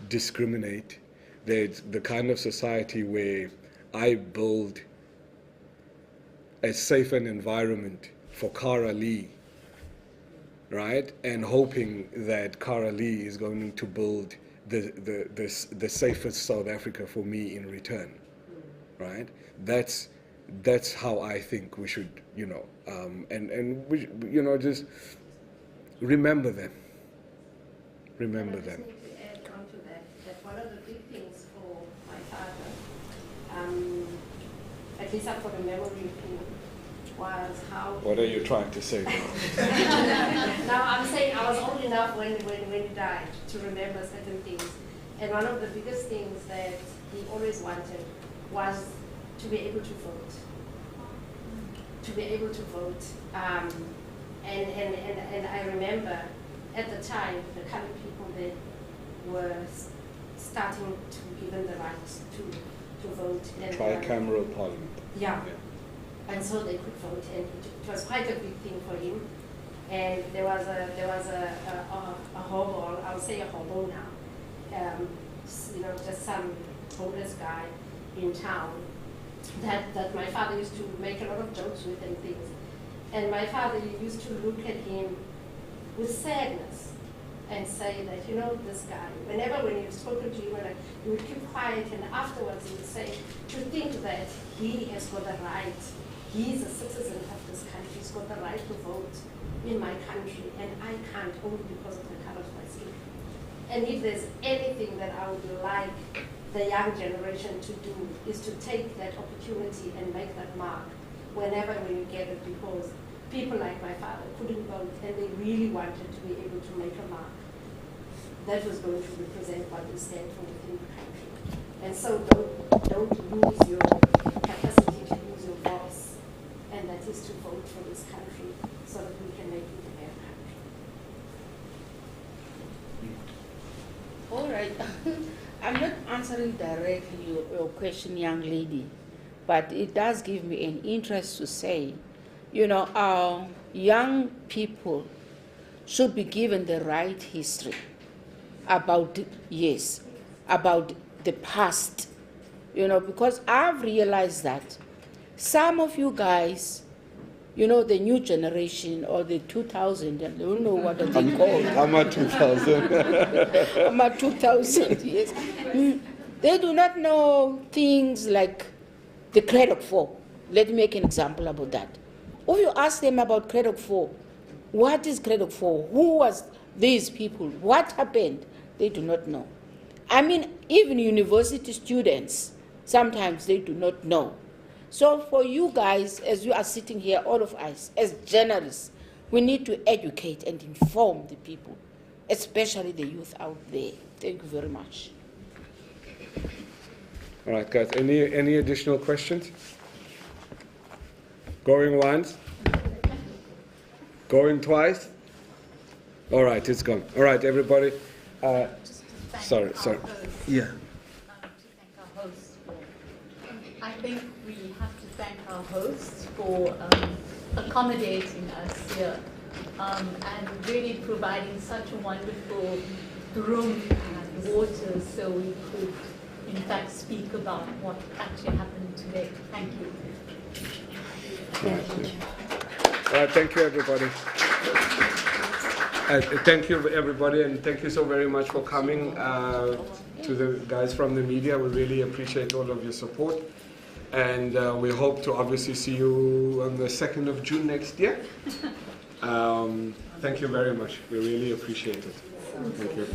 discriminate. That's the kind of society where I build a safe an environment for Cara Lee, right? And hoping that Cara Lee is going to build the safest South Africa for me in return, right? That's how I think we should, and we, just remember them. Remember them. I just need to add on to that one of the big things for my father, at least I've got a memory of him, was how... What are you trying to say now? Now I'm saying I was old enough when he died to remember certain things. And one of the biggest things that he always wanted was to be able to vote. To be able to vote. And I remember at the time the colored people that were starting to give them the right to vote. And Tricameral parliament. Yeah. And so they could vote, and it was quite a big thing for him. And there was a hobo, I'll say a hobo now, just some homeless guy in town that my father used to make a lot of jokes with and things. And my father used to look at him with sadness and say that, this guy, when you've spoken to him, you would keep quiet, and afterwards he would say, to think that he has got the right, he's a citizen of this country, he's got the right to vote in my country, and I can't, only because of the color of my skin. And if there's anything that I would like the young generation to do, is to take that opportunity and make that mark whenever you get it, because people like my father couldn't vote, and they really wanted to be able to make a mark that was going to represent what we stand for within the country. And so don't lose your capacity to use your voice, and that is to vote for this country so that we can make it a better country. All right. I'm not answering directly your question, young lady, but it does give me an interest to say, our young people should be given the right history about the past, because I've realized that some of you guys, the new generation or the 2000, I don't know what they call. I'm a 2000. I'm a 2000, yes. They do not know things like the Cradock 4. Let me make an example about that. If you ask them about Cradock 4, what is Cradock 4? Who was these people? What happened? They do not know. I mean, even university students, sometimes they do not know. So for you guys, as you are sitting here, all of us, as journalists, we need to educate and inform the people, especially the youth out there. Thank you very much. All right, guys, any additional questions? Going once? Going twice? All right, it's gone. All right, everybody. Sorry. Yeah. To thank our hosts I think we have to thank our hosts for accommodating us here and really providing such a wonderful room and water so we could, in fact, speak about what actually happened today. Thank you. All right, thank you, everybody. Thank you, everybody, and thank you so very much for coming to the guys from the media. We really appreciate all of your support. And we hope to obviously see you on the 2nd of June next year. Thank you very much. We really appreciate it. Thank you.